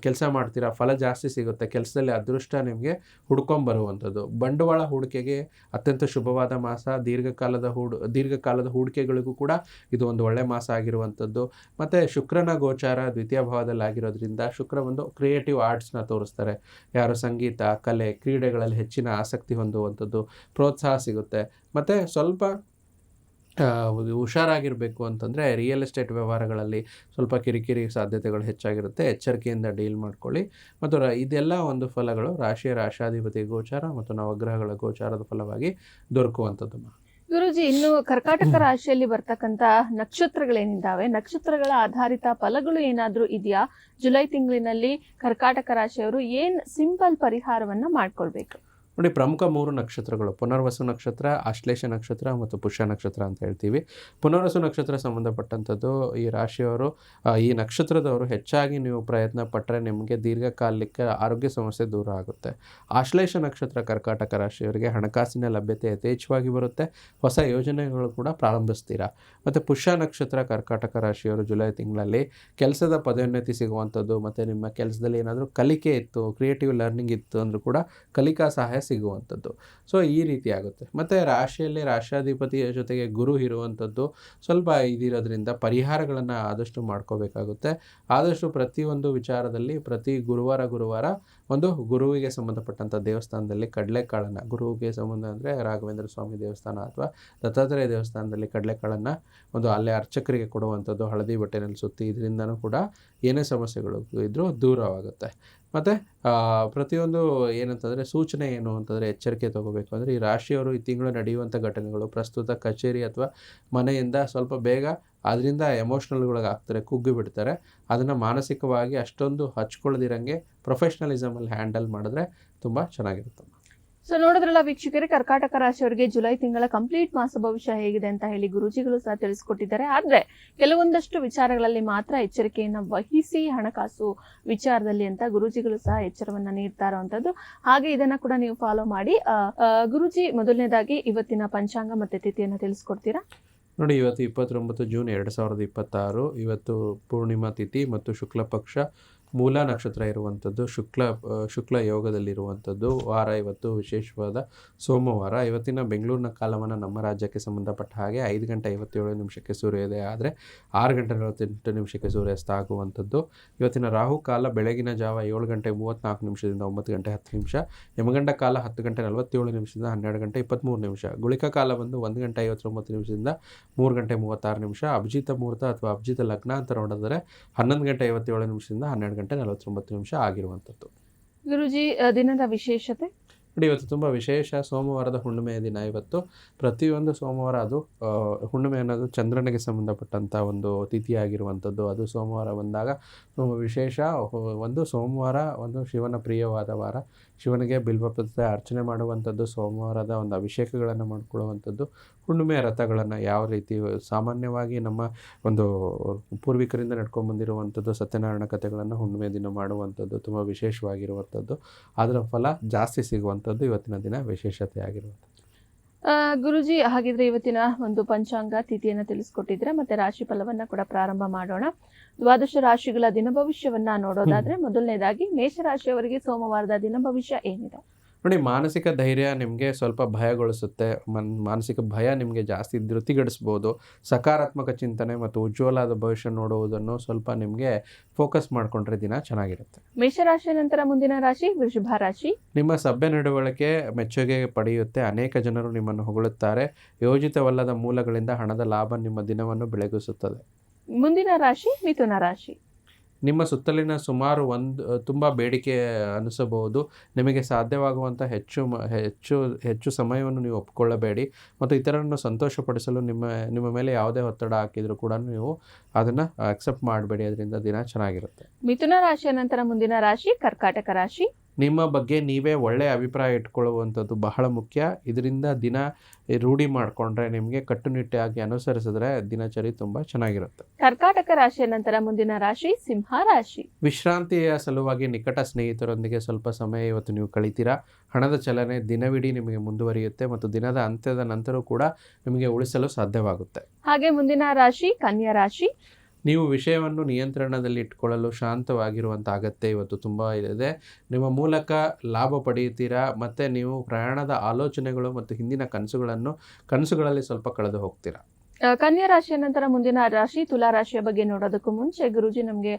ಕೆಲಸ ಮಾಡ್ತೀರಾ, ಫಲ ಜಾಸ್ತಿ ಸಿಗುತ್ತೆ, ಕೆಲಸದಲ್ಲಿ ಅದೃಷ್ಟ ನಿಮಗೆ ಹುಡ್ಕೊಂಬರುವಂಥದ್ದು. ಬಂಡವಾಳ ಹೂಡಿಕೆಗೆ ಅತ್ಯಂತ ಶುಭವಾದ ಮಾಸ, ದೀರ್ಘಕಾಲದ ಹೂಡಿಕೆಗಳಿಗೂ ಕೂಡ ಇದು ಒಂದು ಒಳ್ಳೆಯ ಮಾಸ ಆಗಿರುವಂಥದ್ದು. ಮತ್ತು ಶುಕ್ರನ ಗೋಚಾರ ದ್ವಿತೀಯ ಭಾವದಲ್ಲಿ ಆಗಿರೋದ್ರಿಂದ ಶುಕ್ರ ಒಂದು ಕ್ರಿಯೇಟಿವ್ ಆರ್ಟ್ಸ್ನ ತೋರಿಸ್ತಾರೆ. ಯಾರು ಸಂಗೀತ, ಕಲೆ, ಕ್ರೀಡೆಗಳಲ್ಲಿ ಹೆಚ್ಚಿನ ಆಸಕ್ತಿ ಹೊಂದುವಂಥದ್ದು, ಪ್ರೋತ್ಸಾಹ ಸಿಗುತ್ತೆ. ಮತ್ತು ಸ್ವಲ್ಪ ಹುಷಾರಾಗಿರಬೇಕು ಅಂತಂದರೆ ರಿಯಲ್ ಎಸ್ಟೇಟ್ ವ್ಯವಹಾರಗಳಲ್ಲಿ ಸ್ವಲ್ಪ ಕಿರಿಕಿರಿ ಸಾಧ್ಯತೆಗಳು ಹೆಚ್ಚಾಗಿರುತ್ತೆ. ಎಚ್ಚರಿಕೆಯಿಂದ ಡೀಲ್ ಮಾಡ್ಕೊಳ್ಳಿ. ಮತ್ತು ಇದೆಲ್ಲ ಒಂದು ಫಲಗಳು ರಾಶಿಯ ರಾಶಾಧಿಪತಿ ಗೋಚಾರ ಮತ್ತು ನವಗ್ರಹಗಳ ಗೋಚಾರದ ಫಲವಾಗಿ ದೊರಕುವಂಥದ್ದು. ಗುರುಜಿ, ಇನ್ನು ಕರ್ಕಾಟಕ ರಾಶಿಯಲ್ಲಿ ಬರ್ತಕ್ಕಂತ ನಕ್ಷತ್ರಗಳೇನಿದ್ದಾವೆ, ನಕ್ಷತ್ರಗಳ ಆಧಾರಿತ ಫಲಗಳು ಏನಾದ್ರೂ ಇದೆಯಾ? ಜುಲೈ ತಿಂಗಳಿನಲ್ಲಿ ಕರ್ಕಾಟಕ ರಾಶಿಯವರು ಏನ್ ಸಿಂಪಲ್ ಪರಿಹಾರವನ್ನ ಮಾಡ್ಕೊಳ್ಬೇಕು? ನೋಡಿ, ಪ್ರಮುಖ 3 ನಕ್ಷತ್ರಗಳು ಪುನರ್ವಸು ನಕ್ಷತ್ರ, ಆಶ್ಲೇಷ ನಕ್ಷತ್ರ ಮತ್ತು ಪುಷ್ಯ ನಕ್ಷತ್ರ ಅಂತ ಹೇಳ್ತೀವಿ. ಪುನರ್ವಸು ನಕ್ಷತ್ರ ಸಂಬಂಧಪಟ್ಟಂಥದ್ದು ಈ ರಾಶಿಯವರು, ಈ ನಕ್ಷತ್ರದವರು ಹೆಚ್ಚಾಗಿ ನೀವು ಪ್ರಯತ್ನ ಪಟ್ಟರೆ ನಿಮಗೆ ದೀರ್ಘಕಾಲಿಕ ಆರೋಗ್ಯ ಸಮಸ್ಯೆ ದೂರ ಆಗುತ್ತೆ. ಆಶ್ಲೇಷ ನಕ್ಷತ್ರ ಕರ್ಕಾಟಕ ರಾಶಿಯವರಿಗೆ ಹಣಕಾಸಿನ ಲಭ್ಯತೆ ಯಥೇಚ್ಛವಾಗಿ ಬರುತ್ತೆ. ಹೊಸ ಯೋಜನೆಗಳು ಕೂಡ ಪ್ರಾರಂಭಿಸ್ತೀರಾ. ಮತ್ತು ಪುಷ್ಯ ನಕ್ಷತ್ರ ಕರ್ಕಾಟಕ ರಾಶಿಯವರು ಜುಲೈ ತಿಂಗಳಲ್ಲಿ ಕೆಲಸದ ಪದೋನ್ನತಿ ಸಿಗುವಂಥದ್ದು, ಮತ್ತು ನಿಮ್ಮ ಕೆಲಸದಲ್ಲಿ ಏನಾದರೂ ಕಲಿಕೆ ಇತ್ತು, ಕ್ರಿಯೇಟಿವ್ ಲರ್ನಿಂಗ್ ಇತ್ತು ಅಂದರೂ ಕೂಡ ಕಲಿಕಾ ಸಹಾಯ ಸಿಗುವಂಥದ್ದು. ಸೊ ಈ ರೀತಿ ಆಗುತ್ತೆ. ಮತ್ತು ರಾಶಿಯಲ್ಲಿ ರಾಶಾಧಿಪತಿಯ ಜೊತೆಗೆ ಗುರು ಇರುವಂಥದ್ದು ಸ್ವಲ್ಪ ಇದಿರೋದ್ರಿಂದ ಪರಿಹಾರಗಳನ್ನು ಆದಷ್ಟು ಮಾಡ್ಕೋಬೇಕಾಗುತ್ತೆ. ಆದಷ್ಟು ಪ್ರತಿಯೊಂದು ವಿಚಾರದಲ್ಲಿ ಪ್ರತಿ ಗುರುವಾರ ಒಂದು ಗುರುವಿಗೆ ಸಂಬಂಧಪಟ್ಟಂಥ ದೇವಸ್ಥಾನದಲ್ಲಿ ಕಡಲೆಕಾಳನ್ನು, ಗುರುವಿಗೆ ಸಂಬಂಧ ಅಂದರೆ ರಾಘವೇಂದ್ರ ಸ್ವಾಮಿ ದೇವಸ್ಥಾನ ಅಥವಾ ದತ್ತಾತ್ರೇಯ ದೇವಸ್ಥಾನದಲ್ಲಿ ಕಡಲೆಕಾಳನ್ನು ಒಂದು ಅಲ್ಲೇ ಅರ್ಚಕರಿಗೆ ಕೊಡುವಂಥದ್ದು, ಹಳದಿ ಬಟ್ಟೆನಲ್ಲಿ ಸುತ್ತಿ, ಇದರಿಂದನೂ ಕೂಡ ಏನೇ ಸಮಸ್ಯೆಗಳು ಇದ್ದರೂ ದೂರವಾಗುತ್ತೆ. ಮತ್ತು ಪ್ರತಿಯೊಂದು ಏನಂತಂದರೆ ಸೂಚನೆ ಏನು ಅಂತಂದರೆ ಎಚ್ಚರಿಕೆ ತೊಗೋಬೇಕು. ಅಂದರೆ ಈ ರಾಶಿಯವರು ಈ ತಿಂಗಳು ನಡೆಯುವಂಥ ಘಟನೆಗಳು ಪ್ರಸ್ತುತ ಕಚೇರಿ ಅಥವಾ ಮನೆಯಿಂದ ಸ್ವಲ್ಪ ಬೇಗ ಅದರಿಂದ ಎಮೋಷ್ನಲ್ಗಳಾಗ್ತಾರೆ, ಕುಗ್ಗಿ ಬಿಡ್ತಾರೆ. ಅದನ್ನು ಮಾನಸಿಕವಾಗಿ ಅಷ್ಟೊಂದು ಹಚ್ಕೊಳ್ಳದಿರಂಗೆ ಪ್ರೊಫೆಷ್ನಲಿಸಮಲ್ಲಿ ಹ್ಯಾಂಡಲ್ ಮಾಡಿದ್ರೆ ತುಂಬ ಚೆನ್ನಾಗಿರುತ್ತೆ. ಸೊ ನೋಡಿದ್ರಲ್ಲ ವೀಕ್ಷಕರೇ, ಕರ್ಕಾಟಕ ರಾಶಿಯವರಿಗೆ ಜುಲೈ ತಿಂಗಳ ಕಂಪ್ಲೀಟ್ ಮಾಸ ಭವಿಷ್ಯ ಹೇಗಿದೆ ಅಂತ ಹೇಳಿ ಗುರುಜಿಗಳು ಸಹ ತಿಳಿಸ್ಕೊಟ್ಟಿದ್ದಾರೆ. ಆದ್ರೆ ಕೆಲವೊಂದಷ್ಟು ವಿಚಾರಗಳಲ್ಲಿ ಮಾತ್ರ ಎಚ್ಚರಿಕೆಯನ್ನ ವಹಿಸಿ ಹಣಕಾಸು ವಿಚಾರದಲ್ಲಿ ಅಂತ ಗುರುಜಿಗಳು ಸಹ ಎಚ್ಚರವನ್ನ ನೀಡ್ತಾ ಇರುವಂತದ್ದು. ಹಾಗೆ ಇದನ್ನ ಕೂಡ ನೀವು ಫಾಲೋ ಮಾಡಿ. ಗುರುಜಿ, ಮೊದಲನೇದಾಗಿ ಇವತ್ತಿನ ಪಂಚಾಂಗ ಮತ್ತೆ ತಿಥಿಯನ್ನ ತಿಳಿಸ್ಕೊಡ್ತೀರಾ? ನೋಡಿ, ಇವತ್ತು 29 ಜೂನ್ 2026. ಇವತ್ತು ಪೂರ್ಣಿಮಾ ತಿಥಿ ಮತ್ತು ಶುಕ್ಲ ಪಕ್ಷ, ಮೂಲ ನಕ್ಷತ್ರ ಇರುವಂಥದ್ದು, ಶುಕ್ಲ ಯೋಗದಲ್ಲಿರುವಂಥದ್ದು ವಾರ. ಇವತ್ತು ವಿಶೇಷವಾದ ಸೋಮವಾರ. ಇವತ್ತಿನ ಬೆಂಗಳೂರಿನ ಕಾಲಮಾನ ನಮ್ಮ ರಾಜ್ಯಕ್ಕೆ ಸಂಬಂಧಪಟ್ಟ ಹಾಗೆ 5:57 ಸೂರ್ಯೋದಯ ಆದರೆ 6:48 ಸೂರ್ಯಾಸ್ತ ಆಗುವಂಥದ್ದು. ಇವತ್ತಿನ ರಾಹು ಕಾಲ ಬೆಳಗಿನ ಜಾವ 7:34 9:10. ಯಮಗಂಡ ಕಾಲ 10:47 12:23. ಗುಳಿಕ ಕಾಲ ಬಂದು 1:59 3:36. ಅಭಿಜಿತ ಮುಹೂರ್ತ ಅಥವಾ ಅಭಿಜಿತ ಲಗ್ನ ಅಂತ ನೋಡಿದರೆ 11:57 12:49 ಆಗಿರುವಂಥದ್ದು. ಗುರುಜಿ, ದಿನದ ವಿಶೇಷತೆ? ನೋಡಿ, ಇವತ್ತು ತುಂಬ ವಿಶೇಷ ಸೋಮವಾರದ ಹುಣ್ಣಿಮೆಯ ದಿನ. ಇವತ್ತು ಪ್ರತಿಯೊಂದು ಸೋಮವಾರ ಅದು ಹುಣ್ಣಿಮೆ ಅನ್ನೋದು ಚಂದ್ರನಿಗೆ ಸಂಬಂಧಪಟ್ಟಂಥ ಒಂದು ತಿಥಿ ಆಗಿರುವಂಥದ್ದು. ಅದು ಸೋಮವಾರ ಬಂದಾಗ ವಿಶೇಷ. ಒಂದು ಸೋಮವಾರ ಒಂದು ಶಿವನ ಪ್ರಿಯವಾದ ವಾರ. ಶಿವನಿಗೆ ಬಿಲ್ವಪತ್ರೆ ಅರ್ಚನೆ ಮಾಡುವಂಥದ್ದು, ಸೋಮವಾರದ ಒಂದು ಅಭಿಷೇಕಗಳನ್ನು ಮಾಡಿಕೊಳ್ಳುವಂಥದ್ದು, ಹುಣ್ಣಿಮೆಯ ರಥಗಳನ್ನು ಯಾವ ರೀತಿ ಸಾಮಾನ್ಯವಾಗಿ ನಮ್ಮ ಒಂದು ಪೂರ್ವಿಕರಿಂದ ನಡ್ಕೊಂಡ್ಬಂದಿರುವಂಥದ್ದು ಸತ್ಯನಾರಾಯಣ ಕಥೆಗಳನ್ನು ಹುಣ್ಣಿಮೆ ದಿನ ಮಾಡುವಂಥದ್ದು ತುಂಬ ವಿಶೇಷವಾಗಿರುವಂಥದ್ದು. ಅದರ ಫಲ ಜಾಸ್ತಿ ಸಿಗುವಂಥದ್ದು ಇವತ್ತಿನ ದಿನ ವಿಶೇಷತೆ ಆಗಿರುವಂಥದ್ದು. ಗುರುಜಿ, ಹಾಗಿದ್ರೆ ಇವತ್ತಿನ ಒಂದು ಪಂಚಾಂಗ ತಿಥಿಯನ್ನು ತಿಳಿಸ್ಕೊಟ್ಟಿದ್ರೆ ಮತ್ತೆ ರಾಶಿ ಫಲವನ್ನ ಕೂಡ ಪ್ರಾರಂಭ ಮಾಡೋಣ. ದ್ವಾದಶ ರಾಶಿಗಳ ದಿನ ಭವಿಷ್ಯವನ್ನ ನೋಡೋದಾದ್ರೆ ಮೊದಲನೇದಾಗಿ ಮೇಷರಾಶಿಯವರಿಗೆ ಸೋಮವಾರದ ದಿನ ಭವಿಷ್ಯ ಏನಿದೆ? ನೋಡಿ, ಮಾನಸಿಕ ಧೈರ್ಯ ನಿಮಗೆ ಸ್ವಲ್ಪ ಭಯಗೊಳಿಸುತ್ತೆ. ಮಾನಸಿಕ ಭಯ ನಿಮಗೆ ಜಾಸ್ತಿ ಧೃತಿಗಡಿಸ್ಬೋದು. ಸಕಾರಾತ್ಮಕ ಚಿಂತನೆ ಮತ್ತು ಉಜ್ವಲವಾದ ಭವಿಷ್ಯ ನೋಡುವುದನ್ನು ಸ್ವಲ್ಪ ನಿಮಗೆ ಫೋಕಸ್ ಮಾಡಿಕೊಂಡ್ರೆ ದಿನ ಚೆನ್ನಾಗಿರುತ್ತೆ. ಮೇಷರಾಶಿ ನಂತರ ಮುಂದಿನ ರಾಶಿ ವೃಷಭ ರಾಶಿ. ನಿಮ್ಮ ಸಭ್ಯ ನಡವಳಿಕೆ ಮೆಚ್ಚುಗೆ ಪಡೆಯುತ್ತೆ. ಅನೇಕ ಜನರು ನಿಮ್ಮನ್ನು ಹೊಗಳುತ್ತಾರೆ. ಯೋಜಿತವಲ್ಲದ ಮೂಲಗಳಿಂದ ಹಣದ ಲಾಭ ನಿಮ್ಮ ದಿನವನ್ನು ಬೆಳಗಿಸುತ್ತದೆ. ಮುಂದಿನ ರಾಶಿ ಮಿಥುನ ರಾಶಿ. ನಿಮ್ಮ ಸುತ್ತಲಿನ ಸುಮಾರು ತುಂಬ ಬೇಡಿಕೆ ಅನಿಸಬಹುದು. ನಿಮಗೆ ಸಾಧ್ಯವಾಗುವಂಥ ಹೆಚ್ಚು ಸಮಯವನ್ನು ನೀವು ಒಪ್ಪಿಕೊಳ್ಳಬೇಡಿ ಮತ್ತು ಇತರರನ್ನು ಸಂತೋಷಪಡಿಸಲು ನಿಮ್ಮ ಮೇಲೆ ಯಾವುದೇ ಒತ್ತಡ ಹಾಕಿದರೂ ಕೂಡ ನೀವು ಅದನ್ನು ಅಕ್ಸೆಪ್ಟ್ ಮಾಡಬೇಡಿ. ಅದರಿಂದ ದಿನ ಚೆನ್ನಾಗಿರುತ್ತೆ. ಮಿಥುನ ರಾಶಿಯ ನಂತರ ಮುಂದಿನ ರಾಶಿ ಕರ್ಕಾಟಕ ರಾಶಿ. ನಿಮ್ಮ ಬಗ್ಗೆ ನೀವೇ ಒಳ್ಳೆಯ ಅಭಿಪ್ರಾಯ ಇಟ್ಕೊಳ್ಳುವಂಥದ್ದು ಬಹಳ ಮುಖ್ಯ. ಇದರಿಂದ ದಿನ ರೂಢಿ ಮಾಡಿಕೊಂಡ್ರೆ, ನಿಮಗೆ ಕಟ್ಟುನಿಟ್ಟಾಗಿ ಅನುಸರಿಸಿದ್ರೆ ದಿನಚರಿ ತುಂಬ ಚೆನ್ನಾಗಿರುತ್ತೆ. ಕರ್ಕಾಟಕ ರಾಶಿಯ ನಂತರ ಮುಂದಿನ ರಾಶಿ ಸಿಂಹ ರಾಶಿ. ವಿಶ್ರಾಂತಿಯ ಸಲುವಾಗಿ ನಿಕಟ ಸ್ನೇಹಿತರೊಂದಿಗೆ ಸ್ವಲ್ಪ ಸಮಯ ಇವತ್ತು ನೀವು ಕಳಿತೀರಾ. ಹಣದ ಚಲನೆ ದಿನವಿಡೀ ನಿಮಗೆ ಮುಂದುವರಿಯುತ್ತೆ ಮತ್ತು ದಿನದ ಅಂತ್ಯದ ನಂತರ ಕೂಡ ನಿಮಗೆ ಉಳಿಸಲು ಸಾಧ್ಯವಾಗುತ್ತೆ. ಹಾಗೆ ಮುಂದಿನ ರಾಶಿ ಕನ್ಯಾ ರಾಶಿ. ನೀವು ವಿಷಯವನ್ನು ನಿಯಂತ್ರಣದಲ್ಲಿ ಇಟ್ಕೊಳ್ಳಲು ಶಾಂತವಾಗಿರುವಂಥ ಅಗತ್ಯ ಇವತ್ತು ತುಂಬ ಇದೆ. ನಿಮ್ಮ ಮೂಲಕ ಲಾಭ ಪಡೆಯುತ್ತೀರಾ ಮತ್ತು ನೀವು ಪ್ರಯಾಣದ ಆಲೋಚನೆಗಳು ಮತ್ತು ಹಿಂದಿನ ಕನಸುಗಳಲ್ಲಿ ಸ್ವಲ್ಪ ಕಳೆದು ಹೋಗ್ತೀರಾ. ಕನ್ಯಾ ರಾಶಿಯ ನಂತರ ಮುಂದಿನ ರಾಶಿ ತುಲಾ ರಾಶಿಯ ಬಗ್ಗೆ ನೋಡೋದಕ್ಕೂ ಮುಂಚೆ ಗುರುಜಿ, ನಮಗೆ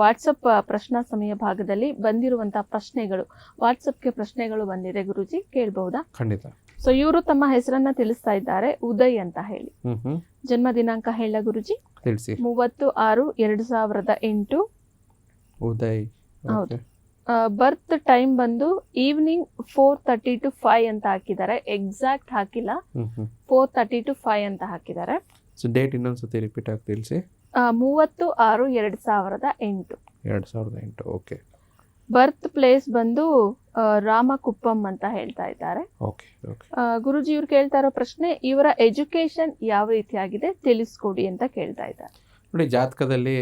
ವಾಟ್ಸಪ್ ಪ್ರಶ್ನಾ ಸಮಯ ಭಾಗದಲ್ಲಿ ಬಂದಿರುವಂತಹ ಪ್ರಶ್ನೆಗಳು, ವಾಟ್ಸಪ್ಗೆ ಪ್ರಶ್ನೆಗಳು ಬಂದಿದೆ ಗುರುಜಿ, ಕೇಳಬಹುದಾ? ಖಂಡಿತ. ಸೊ ಇವರು ತಮ್ಮ ಹೆಸರನ್ನ ತಿಳಿಸ್ತಾ ಇದ್ದಾರೆ, ಉದಯ್ ಅಂತ ಹೇಳಿ. ಹ್ಮ್ ಜನ್ಮ ದಿನಾಂಕ ಹೇಳ ಗುರುಜಿ? ತಿಳಿಸಿ. 30/6/2008. ಉದಯ್. ಹೌದು. ಬರ್ತ್ ಟೈಮ್ ಬಂದು ಈವ್ನಿಂಗ್ 4:30 to 5 ಅಂತ ಹಾಕಿದ್ದಾರೆ, ಎಕ್ಸಾಕ್ಟ್ ಹಾಕಿಲ್ಲ. 4:30 to 5 ಅಂತ ಹಾಕಿದ್ದಾರೆ. ಸೊ ಡೇಟ್ ಇನ್ನೊಂದ್ಸತಿ ರಿಪೀಟ್ ಆಗಿ ತಿಳಿಸಿ. 30/6/2008. 2008. ಓಕೆ. ಬರ್ತ್ ಪ್ಲೇಸ್ ಬಂದು ರಾಮಕುಪ್ಪಂ ಅಂತ ಹೇಳ್ತಾ ಇದ್ದಾರೆ. Okay okay. ಗುರುಜಿ ಇವ್ರು ಕೇಳ್ತಾ ಇರೋ ಪ್ರಶ್ನೆ, ಇವರ ಎಜುಕೇಶನ್ ಯಾವ ರೀತಿಯಾಗಿದೆ ತಿಳಿಸ್ಕೊಡಿ ಅಂತ ಕೇಳ್ತಾ ಇದ್ದಾರೆ. ನೋಡಿ, ಜಾತಕದಲ್ಲಿ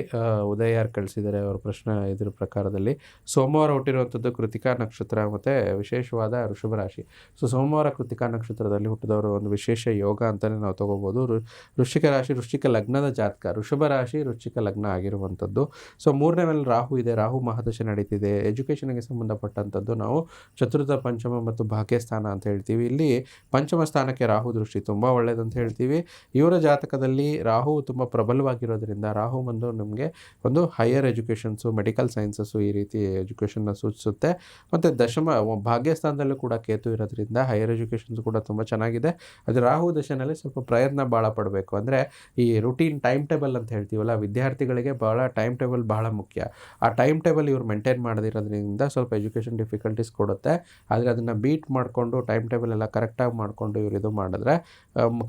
ಉದಯ ಯಾರು ಕಳಿಸಿದ್ದಾರೆ ಅವ್ರ ಪ್ರಶ್ನೆ ಇದ್ರ ಪ್ರಕಾರದಲ್ಲಿ ಸೋಮವಾರ ಹುಟ್ಟಿರುವಂಥದ್ದು ಕೃತಿಕಾ ನಕ್ಷತ್ರ ಮತ್ತು ವಿಶೇಷವಾದ ವೃಷಭ ರಾಶಿ. ಸೊ ಸೋಮವಾರ ಕೃತಿಕಾ ನಕ್ಷತ್ರದಲ್ಲಿ ಹುಟ್ಟಿದವರು ಒಂದು ವಿಶೇಷ ಯೋಗ ಅಂತಲೇ ನಾವು ತೊಗೋಬೋದು. ವೃಶ್ಚಿಕ ರಾಶಿ, ವೃಶ್ಚಿಕ ಲಗ್ನದ ಜಾತಕ, ವೃಷಭ ರಾಶಿ ವೃಶ್ಚಿಕ ಲಗ್ನ ಆಗಿರುವಂಥದ್ದು. ಸೊ 3ನೇ ಮೇಲೆ ರಾಹು ಇದೆ, ರಾಹು ಮಹಾದಶೆ ನಡೀತಿದೆ. ಎಜುಕೇಷನ್ಗೆ ಸಂಬಂಧಪಟ್ಟಂಥದ್ದು ನಾವು ಚತುರ್ಥ, ಪಂಚಮ ಮತ್ತು ಭಾಗ್ಯಸ್ಥಾನ ಅಂತ ಹೇಳ್ತೀವಿ. ಇಲ್ಲಿ ಪಂಚಮ ಸ್ಥಾನಕ್ಕೆ ರಾಹು ದೃಷ್ಟಿ ತುಂಬ ಒಳ್ಳೆಯದಂತ ಹೇಳ್ತೀವಿ. ಇವರ ಜಾತಕದಲ್ಲಿ ರಾಹು ತುಂಬ ಪ್ರಬಲವಾಗಿರೋದ್ರಿಂದ ರಾಹು ಬಂದು ನಮಗೆ ಒಂದು ಹೈಯರ್ ಎಜುಕೇಷನ್ಸು, ಮೆಡಿಕಲ್ ಸೈನ್ಸಸ್ಸು ಈ ರೀತಿ ಎಜುಕೇಷನ್ನ ಸೂಚಿಸುತ್ತೆ. ಮತ್ತು ದಶಮ ಭಾಗ್ಯಸ್ಥಾನದಲ್ಲೂ ಕೂಡ ಕೇತು ಇರೋದ್ರಿಂದ ಹೈಯರ್ ಎಜುಕೇಷನ್ಸ್ ಕೂಡ ತುಂಬ ಚೆನ್ನಾಗಿದೆ. ಅದು ರಾಹು ದಶೆನಲ್ಲಿ ಸ್ವಲ್ಪ ಪ್ರಯತ್ನ ಭಾಳ ಪಡಬೇಕು. ಅಂದರೆ ಈ ರುಟೀನ್ ಟೈಮ್ ಟೇಬಲ್ ಅಂತ ಹೇಳ್ತೀವಲ್ಲ, ವಿದ್ಯಾರ್ಥಿಗಳಿಗೆ ಭಾಳ ಟೈಮ್ ಟೇಬಲ್ ಬಹಳ ಮುಖ್ಯ. ಆ ಟೈಮ್ ಟೇಬಲ್ ಇವ್ರು ಮೇಂಟೈನ್ ಮಾಡದಿರೋದ್ರಿಂದ ಸ್ವಲ್ಪ ಎಜುಕೇಷನ್ ಡಿಫಿಕಲ್ಟೀಸ್ ಕೊಡುತ್ತೆ. ಆದರೆ ಅದನ್ನು ಬೀಟ್ ಮಾಡಿಕೊಂಡು ಟೈಮ್ ಟೇಬಲ್ ಎಲ್ಲ ಕರೆಕ್ಟಾಗಿ ಮಾಡಿಕೊಂಡು ಇವರು ಇದು ಮಾಡಿದ್ರೆ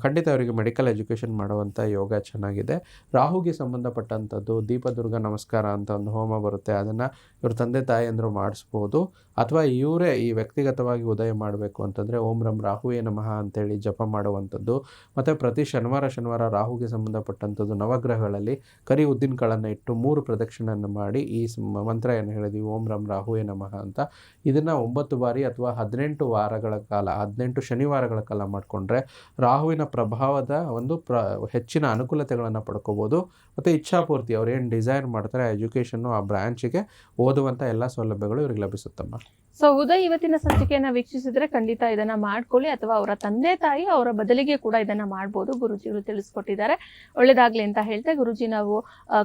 ಖಂಡಿತ ಅವರಿಗೆ ಮೆಡಿಕಲ್ ಎಜುಕೇಷನ್ ಮಾಡುವಂಥ ಯೋಗ ಚೆನ್ನಾಗಿದೆ. ರಾಹುಗೆ ಸಂಬಂಧಪಟ್ಟಂಥದ್ದು ದೀಪದುರ್ಗ ನಮಸ್ಕಾರ ಅಂತ ಒಂದು ಹೋಮ ಬರುತ್ತೆ, ಅದನ್ನು ಇವ್ರ ತಂದೆ ತಾಯಿಯಂದರು ಮಾಡಿಸ್ಬೋದು. ಅಥವಾ ಇವರೇ ಈ ವ್ಯಕ್ತಿಗತವಾಗಿ ಉದಯ ಮಾಡಬೇಕು ಅಂತಂದರೆ ಓಂ ರಂ ರಾಹುವೇ ನಮಃ ಅಂತೇಳಿ ಜಪ ಮಾಡುವಂಥದ್ದು. ಮತ್ತು ಪ್ರತಿ ಶನಿವಾರ ರಾಹುಗೆ ಸಂಬಂಧಪಟ್ಟಂಥದ್ದು ನವಗ್ರಹಗಳಲ್ಲಿ ಕರಿ ಉದ್ದಿನ ಕಾಳನ್ನು ಇಟ್ಟು 3 ಪ್ರದಕ್ಷಿಣೆಯನ್ನು ಮಾಡಿ ಈ ಮಂತ್ರ ಏನು ಹೇಳಿದ್ವಿ, ಓಂ ರಂ ರಾಹುವೇ ನಮಃ ಅಂತ, ಇದನ್ನು 9 ಬಾರಿ ಅಥವಾ 18 ವಾರಗಳ ಕಾಲ, 18 ಶನಿವಾರಗಳ ಕಾಲ ಮಾಡಿಕೊಂಡ್ರೆ ರಾಹುವಿನ ಪ್ರಭಾವದ ಒಂದು ಹೆಚ್ಚಿನ ಅನುಕೂಲತೆಗಳನ್ನು ಪಡ್ಕೋಬೋದು. ಮತ್ತು ಇಚ್ಛಾಪೂರ್ತಿ ಅವ್ರು ಏನು ಡಿಸೈರ್ ಮಾಡ್ತಾರೆ ಆ ಎಜುಕೇಷನ್ನು, ಆ ಬ್ರಾಂಚಿಗೆ ಓದುವಂಥ ಎಲ್ಲ ಸೌಲಭ್ಯಗಳು ಇವ್ರಿಗೆ ಲಭಿಸುತ್ತಮ್ಮ. ಸೊ ಉದಯ್ ಇವತ್ತಿನ ಸಂಚಿಕೆಯನ್ನ ವೀಕ್ಷಿಸಿದ್ರೆ ಖಂಡಿತ ಇದನ್ನ ಮಾಡ್ಕೊಳ್ಳಿ, ಅಥವಾ ಅವರ ತಂದೆ ತಾಯಿ ಅವರ ಬದಲಿಗೆ ಕೂಡ ಇದನ್ನ ಮಾಡ್ಬೋದು. ಗುರುಜಿಗಳು ತಿಳಿಸ್ಕೊಟ್ಟಿದ್ದಾರೆ, ಒಳ್ಳೇದಾಗ್ಲಿ ಅಂತ ಹೇಳ್ತಾ ಗುರುಜಿ ನಾವು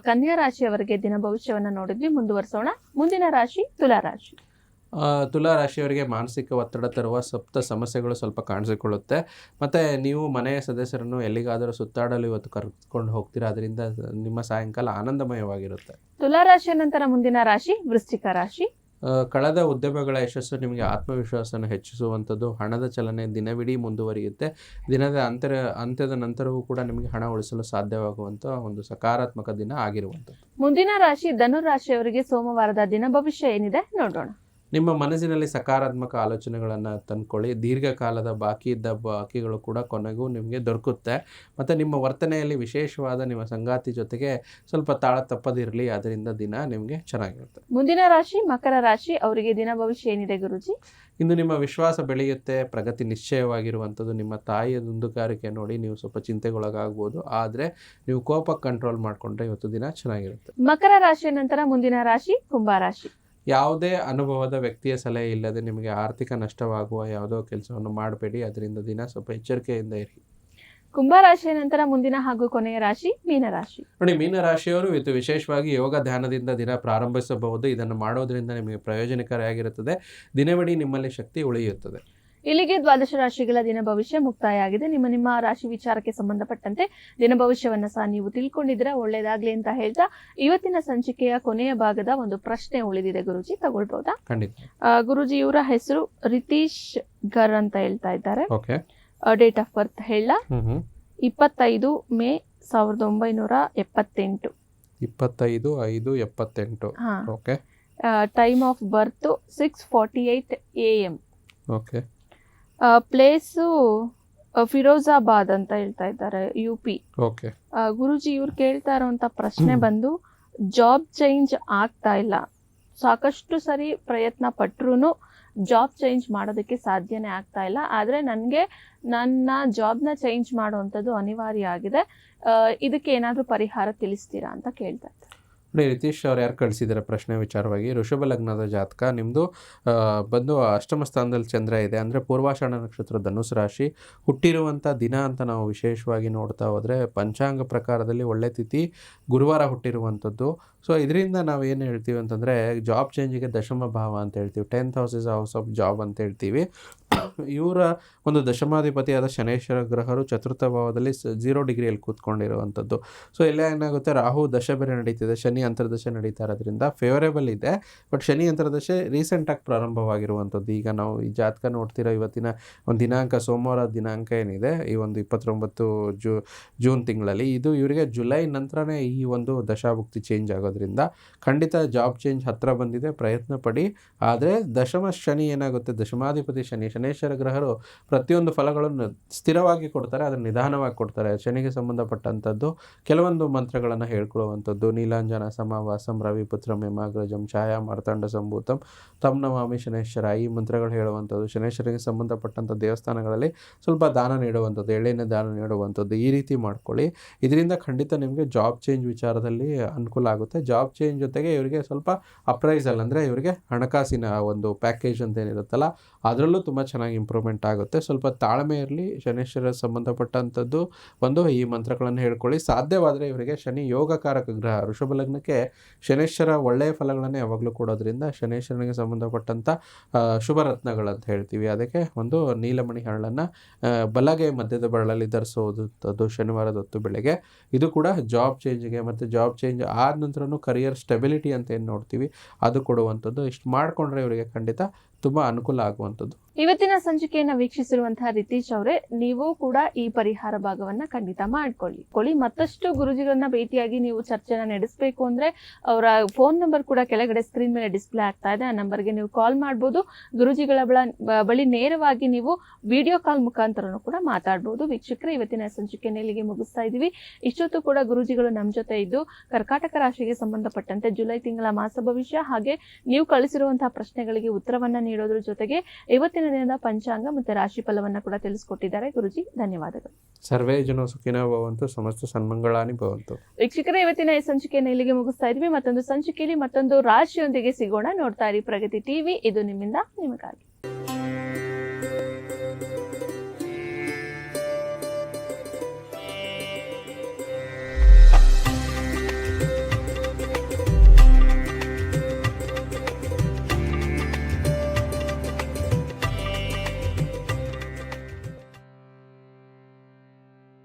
ಕನ್ಯಾ ರಾಶಿಯವರಿಗೆ ದಿನ ಭವಿಷ್ಯವನ್ನ ನೋಡಿದ್ವಿ. ಮುಂದುವರಿಸೋಣ. ಮುಂದಿನ ರಾಶಿ ತುಲಾ ರಾಶಿ. ತುಲಾ ರಾಶಿಯವರಿಗೆ ಮಾನಸಿಕ ಒತ್ತಡ ತರುವ ಸಪ್ತ ಸಮಸ್ಯೆಗಳು ಸ್ವಲ್ಪ ಕಾಣಿಸಿಕೊಳ್ಳುತ್ತೆ. ಮತ್ತು ನೀವು ಮನೆಯ ಸದಸ್ಯರನ್ನು ಎಲ್ಲಿಗಾದರೂ ಸುತ್ತಾಡಲು ಇವತ್ತು ಕರ್ಕೊಂಡು ಹೋಗ್ತೀರಾ, ಅದರಿಂದ ನಿಮ್ಮ ಸಾಯಂಕಾಲ ಆನಂದಮಯವಾಗಿರುತ್ತೆ. ತುಲಾ ರಾಶಿಯ ನಂತರ ಮುಂದಿನ ರಾಶಿ ವೃಶ್ಚಿಕ ರಾಶಿ. ಕಳೆದ ಉದ್ಯಮಗಳ ಯಶಸ್ಸು ನಿಮಗೆ ಆತ್ಮವಿಶ್ವಾಸನ ಹೆಚ್ಚಿಸುವಂಥದ್ದು. ಹಣದ ಚಲನೆ ದಿನವಿಡೀ ಮುಂದುವರಿಯುತ್ತೆ. ದಿನದ ಅಂತ್ಯದ ನಂತರವೂ ಕೂಡ ನಿಮಗೆ ಹಣ ಉಳಿಸಲು ಸಾಧ್ಯವಾಗುವಂಥ ಒಂದು ಸಕಾರಾತ್ಮಕ ದಿನ ಆಗಿರುವಂಥದ್ದು. ಮುಂದಿನ ರಾಶಿ ಧನು ರಾಶಿಯವರಿಗೆ ಸೋಮವಾರದ ದಿನ ಭವಿಷ್ಯ ಏನಿದೆ ನೋಡೋಣ. ನಿಮ್ಮ ಮನಸ್ಸಿನಲ್ಲಿ ಸಕಾರಾತ್ಮಕ ಆಲೋಚನೆಗಳನ್ನು ತಂದ್ಕೊಳ್ಳಿ. ದೀರ್ಘಕಾಲದ ಬಾಕಿಗಳು ಕೂಡ ಕೊನೆಗೂ ನಿಮಗೆ ದೊರಕುತ್ತೆ. ಮತ್ತು ನಿಮ್ಮ ವರ್ತನೆಯಲ್ಲಿ ವಿಶೇಷವಾದ ನಿಮ್ಮ ಸಂಗಾತಿ ಜೊತೆಗೆ ಸ್ವಲ್ಪ ತಾಳ ತಪ್ಪದಿರಲಿ, ಅದರಿಂದ ದಿನ ನಿಮಗೆ ಚೆನ್ನಾಗಿರುತ್ತೆ. ಮುಂದಿನ ರಾಶಿ ಮಕರ ರಾಶಿ, ಅವರಿಗೆ ದಿನ ಭವಿಷ್ಯ ಏನಿದೆ ಗುರುಜಿ? ಇಂದು ನಿಮ್ಮ ವಿಶ್ವಾಸ ಬೆಳೆಯುತ್ತೆ, ಪ್ರಗತಿ ನಿಶ್ಚಯವಾಗಿರುವಂಥದ್ದು. ನಿಮ್ಮ ತಾಯಿಯ ದುಂದುಗಾರಿಕೆ ನೋಡಿ ನೀವು ಸ್ವಲ್ಪ ಚಿಂತೆಗೊಳಗಾಗ್ಬೋದು, ಆದರೆ ನೀವು ಕೋಪ ಕಂಟ್ರೋಲ್ ಮಾಡಿಕೊಂಡ್ರೆ ಇವತ್ತು ದಿನ ಚೆನ್ನಾಗಿರುತ್ತೆ. ಮಕರ ರಾಶಿಯ ನಂತರ ಮುಂದಿನ ರಾಶಿ ಕುಂಭರಾಶಿ. ಯಾವುದೇ ಅನುಭವದ ವ್ಯಕ್ತಿಯ ಸಲಹೆ ಇಲ್ಲದೆ ನಿಮಗೆ ಆರ್ಥಿಕ ನಷ್ಟವಾಗುವ ಯಾವುದೋ ಕೆಲಸವನ್ನು ಮಾಡಬೇಡಿ, ಅದರಿಂದ ದಿನ ಸ್ವಲ್ಪ ಎಚ್ಚರಿಕೆಯಿಂದ ಇರಿ. ಕುಂಭರಾಶಿಯ ನಂತರ ಮುಂದಿನ ಹಾಗೂ ಕೊನೆಯ ರಾಶಿ ಮೀನರಾಶಿ. ನೋಡಿ, ಮೀನರಾಶಿಯವರು ಇವತ್ತು ವಿಶೇಷವಾಗಿ ಯೋಗ ಧ್ಯಾನದಿಂದ ದಿನ ಪ್ರಾರಂಭಿಸಬಹುದು. ಇದನ್ನು ಮಾಡೋದ್ರಿಂದ ನಿಮಗೆ ಪ್ರಯೋಜನಕಾರಿಯಾಗಿರುತ್ತದೆ. ದಿನವಿಡೀ ನಿಮ್ಮಲ್ಲಿ ಶಕ್ತಿ ಉಳಿಯುತ್ತದೆ. ಇಲ್ಲಿಗೆ ದ್ವಾದಶ ರಾಶಿಗಳ ದಿನ ಭವಿಷ್ಯ ಮುಕ್ತಾಯ ಆಗಿದೆ. ನಿಮ್ಮ ರಾಶಿ ವಿಚಾರಕ್ಕೆ ಸಂಬಂಧಪಟ್ಟಂತೆ ದಿನ ಭವಿಷ್ಯವನ್ನ ಸಹ ನೀವು ತಿಳ್ಕೊಂಡಿದ್ರೆ ಒಳ್ಳೇದಾಗ್ಲಿ ಅಂತ ಹೇಳ್ತಾ ಇವತ್ತಿನ ಸಂಚಿಕೆಯ ಕೊನೆಯ ಭಾಗದ ಒಂದು ಪ್ರಶ್ನೆ ಉಳಿದಿದೆ ಗುರುಜಿ, ತಗೊಳ್ಬಹುದಾ? ಖಂಡಿತ. ಗುರುಜಿ ಇವರ ಹೆಸರು ರಿತೀಶ್ ಗರ್ ಅಂತ ಹೇಳ್ತಾ ಇದ್ದಾರೆ. ಓಕೆ. ಡೇಟ್ ಆಫ್ ಬರ್ತ್ ಹೇಳ 25 May 1978. 25/5/78. Okay. Time of birth 6:48 AM. Okay. Place Firozabad ಅಂತ ಹೇಳ್ತಾ ಇದ್ದಾರೆ, UP. ಓಕೆ. ಗುರುಜಿ ಇವ್ರು ಕೇಳ್ತಾ ಇರೋಂಥ ಪ್ರಶ್ನೆ ಬಂದು ಜಾಬ್ ಚೇಂಜ್ ಆಗ್ತಾ ಇಲ್ಲ, ಸಾಕಷ್ಟು ಸರಿ ಪ್ರಯತ್ನ ಪಟ್ರು ಜಾಬ್ ಚೇಂಜ್ ಮಾಡೋದಕ್ಕೆ ಸಾಧ್ಯನೇ ಆಗ್ತಾ ಇಲ್ಲ, ಆದರೆ ನನಗೆ ನನ್ನ ಜಾಬ್ನ ಚೇಂಜ್ ಮಾಡುವಂಥದ್ದು ಅನಿವಾರ್ಯ ಆಗಿದೆ, ಇದಕ್ಕೆ ಏನಾದರೂ ಪರಿಹಾರ ತಿಳಿಸ್ತೀರಾ ಅಂತ ಕೇಳ್ತಾ ಇದ್ದಾರೆ. ನೋಡಿ, ರಿತೀಶ್ ಅವ್ರು ಯಾರು ಕಳಿಸಿದ್ದಾರೆ ಪ್ರಶ್ನೆ ವಿಚಾರವಾಗಿ, ವೃಷಭ ಲಗ್ನದ ಜಾತಕ, ನಿಮ್ಮದು ಬಂದು ಅಷ್ಟಮ ಸ್ಥಾನದಲ್ಲಿ ಚಂದ್ರ ಇದೆ. ಅಂದರೆ ಪೂರ್ವಾಷಾಢ ನಕ್ಷತ್ರ ಧನುಸು ರಾಶಿ, ಹುಟ್ಟಿರುವಂಥ ದಿನ ಅಂತ ನಾವು ವಿಶೇಷವಾಗಿ ನೋಡ್ತಾ ಹೋದರೆ ಪಂಚಾಂಗ ಪ್ರಕಾರದಲ್ಲಿ ಒಳ್ಳೆ ತಿಥಿ ಗುರುವಾರ ಹುಟ್ಟಿರುವಂಥದ್ದು. ಸೊ ಇದರಿಂದ ನಾವು ಏನು ಹೇಳ್ತೀವಿ ಅಂತಂದರೆ ಜಾಬ್ ಚೇಂಜಿಗೆ ದಶಮ ಭಾವ ಅಂತ ಹೇಳ್ತೀವಿ, 10th house is house of job ಅಂತ ಹೇಳ್ತೀವಿ. ಇವರ ಒಂದು ದಶಮಾಧಿಪತಿಯಾದ ಶನೇಶ್ವರ ಗ್ರಹರು ಚತುರ್ಥ ಭಾವದಲ್ಲಿ 0 ಡಿಗ್ರಿಯಲ್ಲಿ ಕೂತ್ಕೊಂಡಿರುವಂಥದ್ದು. ಸೊ ಇಲ್ಲೇ ಏನಾಗುತ್ತೆ, ರಾಹು ದಶೆ ಬೇರೆ ನಡೀತಿದೆ, ಶನಿ ಅಂತರ್ದಶೆ ನಡೀತಾ ಇರೋದ್ರಿಂದ ಫೇವರೇಬಲ್ ಇದೆ. ಬಟ್ ಶನಿ ಅಂತರ್ದಶೆ ರೀಸೆಂಟಾಗಿ ಪ್ರಾರಂಭವಾಗಿರುವಂಥದ್ದು. ಈಗ ನಾವು ಈ ಜಾತಕ ನೋಡ್ತಿರೋ ಇವತ್ತಿನ ಒಂದು ದಿನಾಂಕ, ಸೋಮವಾರ ದಿನಾಂಕ ಏನಿದೆ, ಈ ಒಂದು 29 ಜೂನ್ ತಿಂಗಳಲ್ಲಿ, ಇದು ಇವರಿಗೆ ಜುಲೈ ನಂತರನೇ ಈ ಒಂದು ದಶಾಭುಕ್ತಿ ಚೇಂಜ್ ಆಗೋದ್ರಿಂದ ಖಂಡಿತ ಜಾಬ್ ಚೇಂಜ್ ಹತ್ತಿರ ಬಂದಿದೆ, ಪ್ರಯತ್ನ ಪಡಿ. ಆದರೆ ದಶಮ ಶನಿ ಏನಾಗುತ್ತೆ, ದಶಮಾಧಿಪತಿ ಶನಿ, ಶನೇಶ್ವರ ಗ್ರಹರು ಪ್ರತಿಯೊಂದು ಫಲಗಳನ್ನು ಸ್ಥಿರವಾಗಿ ಕೊಡ್ತಾರೆ, ಅದನ್ನು ನಿಧಾನವಾಗಿ ಕೊಡ್ತಾರೆ. ಶನಿಗೆ ಸಂಬಂಧಪಟ್ಟಂಥದ್ದು ಕೆಲವೊಂದು ಮಂತ್ರಗಳನ್ನು ಹೇಳ್ಕೊಳ್ಳುವಂಥದ್ದು, ನೀಲಾಂಜನ ಸಮಾವಾಸಂ ರವಿಪುತ್ರಂ ಯಮಾಗ್ರಜಂ ಛಾಯಾ ಮಾರ್ತಾಂಡ ಸಂಭೂತಂ ತಂ ನಮಾಮಿ ಶನೇಶ್ವರ, ಈ ಮಂತ್ರಗಳು ಹೇಳುವಂಥದ್ದು. ಶನೇಶ್ವರಿಗೆ ಸಂಬಂಧಪಟ್ಟಂಥ ದೇವಸ್ಥಾನಗಳಲ್ಲಿ ಸ್ವಲ್ಪ ದಾನ ನೀಡುವಂಥದ್ದು, ಎಳ್ಳೆಣ್ಣೆ ದಾನ ನೀಡುವಂಥದ್ದು, ಈ ರೀತಿ ಮಾಡ್ಕೊಳ್ಳಿ. ಇದರಿಂದ ಖಂಡಿತ ನಿಮಗೆ ಜಾಬ್ ಚೇಂಜ್ ವಿಚಾರದಲ್ಲಿ ಅನುಕೂಲ ಆಗುತ್ತೆ. ಜಾಬ್ ಚೇಂಜ್ ಜೊತೆಗೆ ಇವರಿಗೆ ಸ್ವಲ್ಪ ಅಪ್ರೈಸಲ್, ಅಂದರೆ ಇವರಿಗೆ ಹಣಕಾಸಿನ ಒಂದು ಪ್ಯಾಕೇಜ್ ಅಂತ ಏನಿರುತ್ತಲ್ಲ, ಅದರಲ್ಲೂ ತುಂಬ ಚೆನ್ನಾಗಿ ಇಂಪ್ರೂವ್ಮೆಂಟ್ ಆಗುತ್ತೆ. ಸ್ವಲ್ಪ ತಾಳ್ಮೆ ಇರಲಿ. ಶನೇಶ್ವರ ಸಂಬಂಧಪಟ್ಟಂಥದ್ದು ಈ ಮಂತ್ರಗಳನ್ನು ಹೇಳ್ಕೊಳ್ಳಿ. ಸಾಧ್ಯವಾದರೆ ಇವರಿಗೆ ಶನಿ ಯೋಗಕಾರಕ ಗ್ರಹ, ಋಷಭ ಲಗ್ನಕ್ಕೆ ಶನೇಶ್ವರ ಒಳ್ಳೆಯ ಫಲಗಳನ್ನೇ ಯಾವಾಗಲೂ ಕೊಡೋದ್ರಿಂದ ಶನೇಶ್ವರನಿಗೆ ಸಂಬಂಧಪಟ್ಟಂಥ ಶುಭರತ್ನಗಳಂತ ಹೇಳ್ತೀವಿ, ಅದಕ್ಕೆ ಒಂದು ನೀಲಮಣಿ ಹರಳನ್ನು ಬಲಗೈ ಮಧ್ಯದ ಬೆರಳಲ್ಲಿ ಧರಿಸೋದು ಶನಿವಾರದ ಹೊತ್ತು ಬೆಳಗ್ಗೆ. ಇದು ಕೂಡ ಜಾಬ್ ಚೇಂಜ್ಗೆ ಮತ್ತು ಜಾಬ್ ಚೇಂಜ್ ಆದ ನಂತರನೂ ಕರಿಯರ್ ಸ್ಟೆಬಿಲಿಟಿ ಅಂತ ಏನು ನೋಡ್ತೀವಿ ಅದು ಕೊಡುವಂಥದ್ದು. ಇಷ್ಟು ಮಾಡಿಕೊಂಡ್ರೆ ಇವರಿಗೆ ಖಂಡಿತ ತುಂಬ ಅನುಕೂಲ ಆಗುವಂಥದ್ದು. ಇವತ್ತಿನ ಸಂಚಿಕೆಯನ್ನು ವೀಕ್ಷಿಸಿರುವಂತಹ ರಿತೀಶ್ ಅವರೇ, ನೀವು ಕೂಡ ಈ ಪರಿಹಾರ ಭಾಗವನ್ನ ಖಂಡಿತ ಮಾಡ್ಕೊಳ್ಳಿ. ಮತ್ತಷ್ಟು ಗುರುಜಿಗಳನ್ನ ಭೇಟಿಯಾಗಿ ನೀವು ಚರ್ಚೆನ ನಡೆಸಬೇಕು ಅಂದ್ರೆ ಅವರ ಫೋನ್ ನಂಬರ್ ಕೂಡ ಕೆಳಗಡೆ ಸ್ಕ್ರೀನ್ ಮೇಲೆ ಡಿಸ್ಪ್ಲೇ ಆಗ್ತಾ ಇದೆ, ಆ ನಂಬರ್ಗೆ ನೀವು ಕಾಲ್ ಮಾಡ್ಬೋದು. ಗುರುಜಿಗಳ ಬಳಿ ನೇರವಾಗಿ ನೀವು ವಿಡಿಯೋ ಕಾಲ್ ಮುಖಾಂತರನೂ ಕೂಡ ಮಾತಾಡ್ಬೋದು. ವೀಕ್ಷಕರೇ, ಇವತ್ತಿನ ಸಂಚಿಕೆಯನ್ನು ಇಲ್ಲಿಗೆ ಮುಗಿಸ್ತಾ ಇದೀವಿ. ಇಷ್ಟೊತ್ತು ಕೂಡ ಗುರುಜಿಗಳು ನಮ್ಮ ಜೊತೆ ಇದ್ದು ಕರ್ಕಾಟಕ ರಾಶಿಗೆ ಸಂಬಂಧಪಟ್ಟಂತೆ ಜುಲೈ ತಿಂಗಳ ಮಾಸ ಭವಿಷ್ಯ ಹಾಗೆ ನೀವು ಕಳಿಸಿರುವಂತಹ ಪ್ರಶ್ನೆಗಳಿಗೆ ಉತ್ತರವನ್ನ ನೀಡೋದ್ರ ಜೊತೆಗೆ ಇವತ್ತಿನ ದಿನದ ಪಂಚಾಂಗ ಮತ್ತು ರಾಶಿ ಫಲವನ್ನ ಕೂಡ ತಿಳಿಸ್ಕೊಟ್ಟಿದ್ದಾರೆ. ಗುರುಜಿ, ಧನ್ಯವಾದಗಳು. ಸರ್ವೇ ಜನ ಸುಖಿನೋ ಭವಂತು, ಸಮಸ್ತ ಸನ್ಮಂಗಳಾನಿ ಭವಂತು. ವೀಕ್ಷಕರೇ, ಇವತ್ತಿನ ಈ ಸಂಚಿಕೆಯನ್ನು ಇಲ್ಲಿಗೆ ಮುಗಿಸ್ತಾ ಇದ್ವಿ. ಮತ್ತೊಂದು ಸಂಚಿಕೆಯಲ್ಲಿ ಮತ್ತೊಂದು ರಾಶಿಯೊಂದಿಗೆ ಸಿಗೋಣ. ನೋಡ್ತಾ ಇರಿ ಪ್ರಗತಿ ಟಿವಿ, ಇದು ನಿಮ್ಮಿಂದ ನಿಮಗಾಗಿ.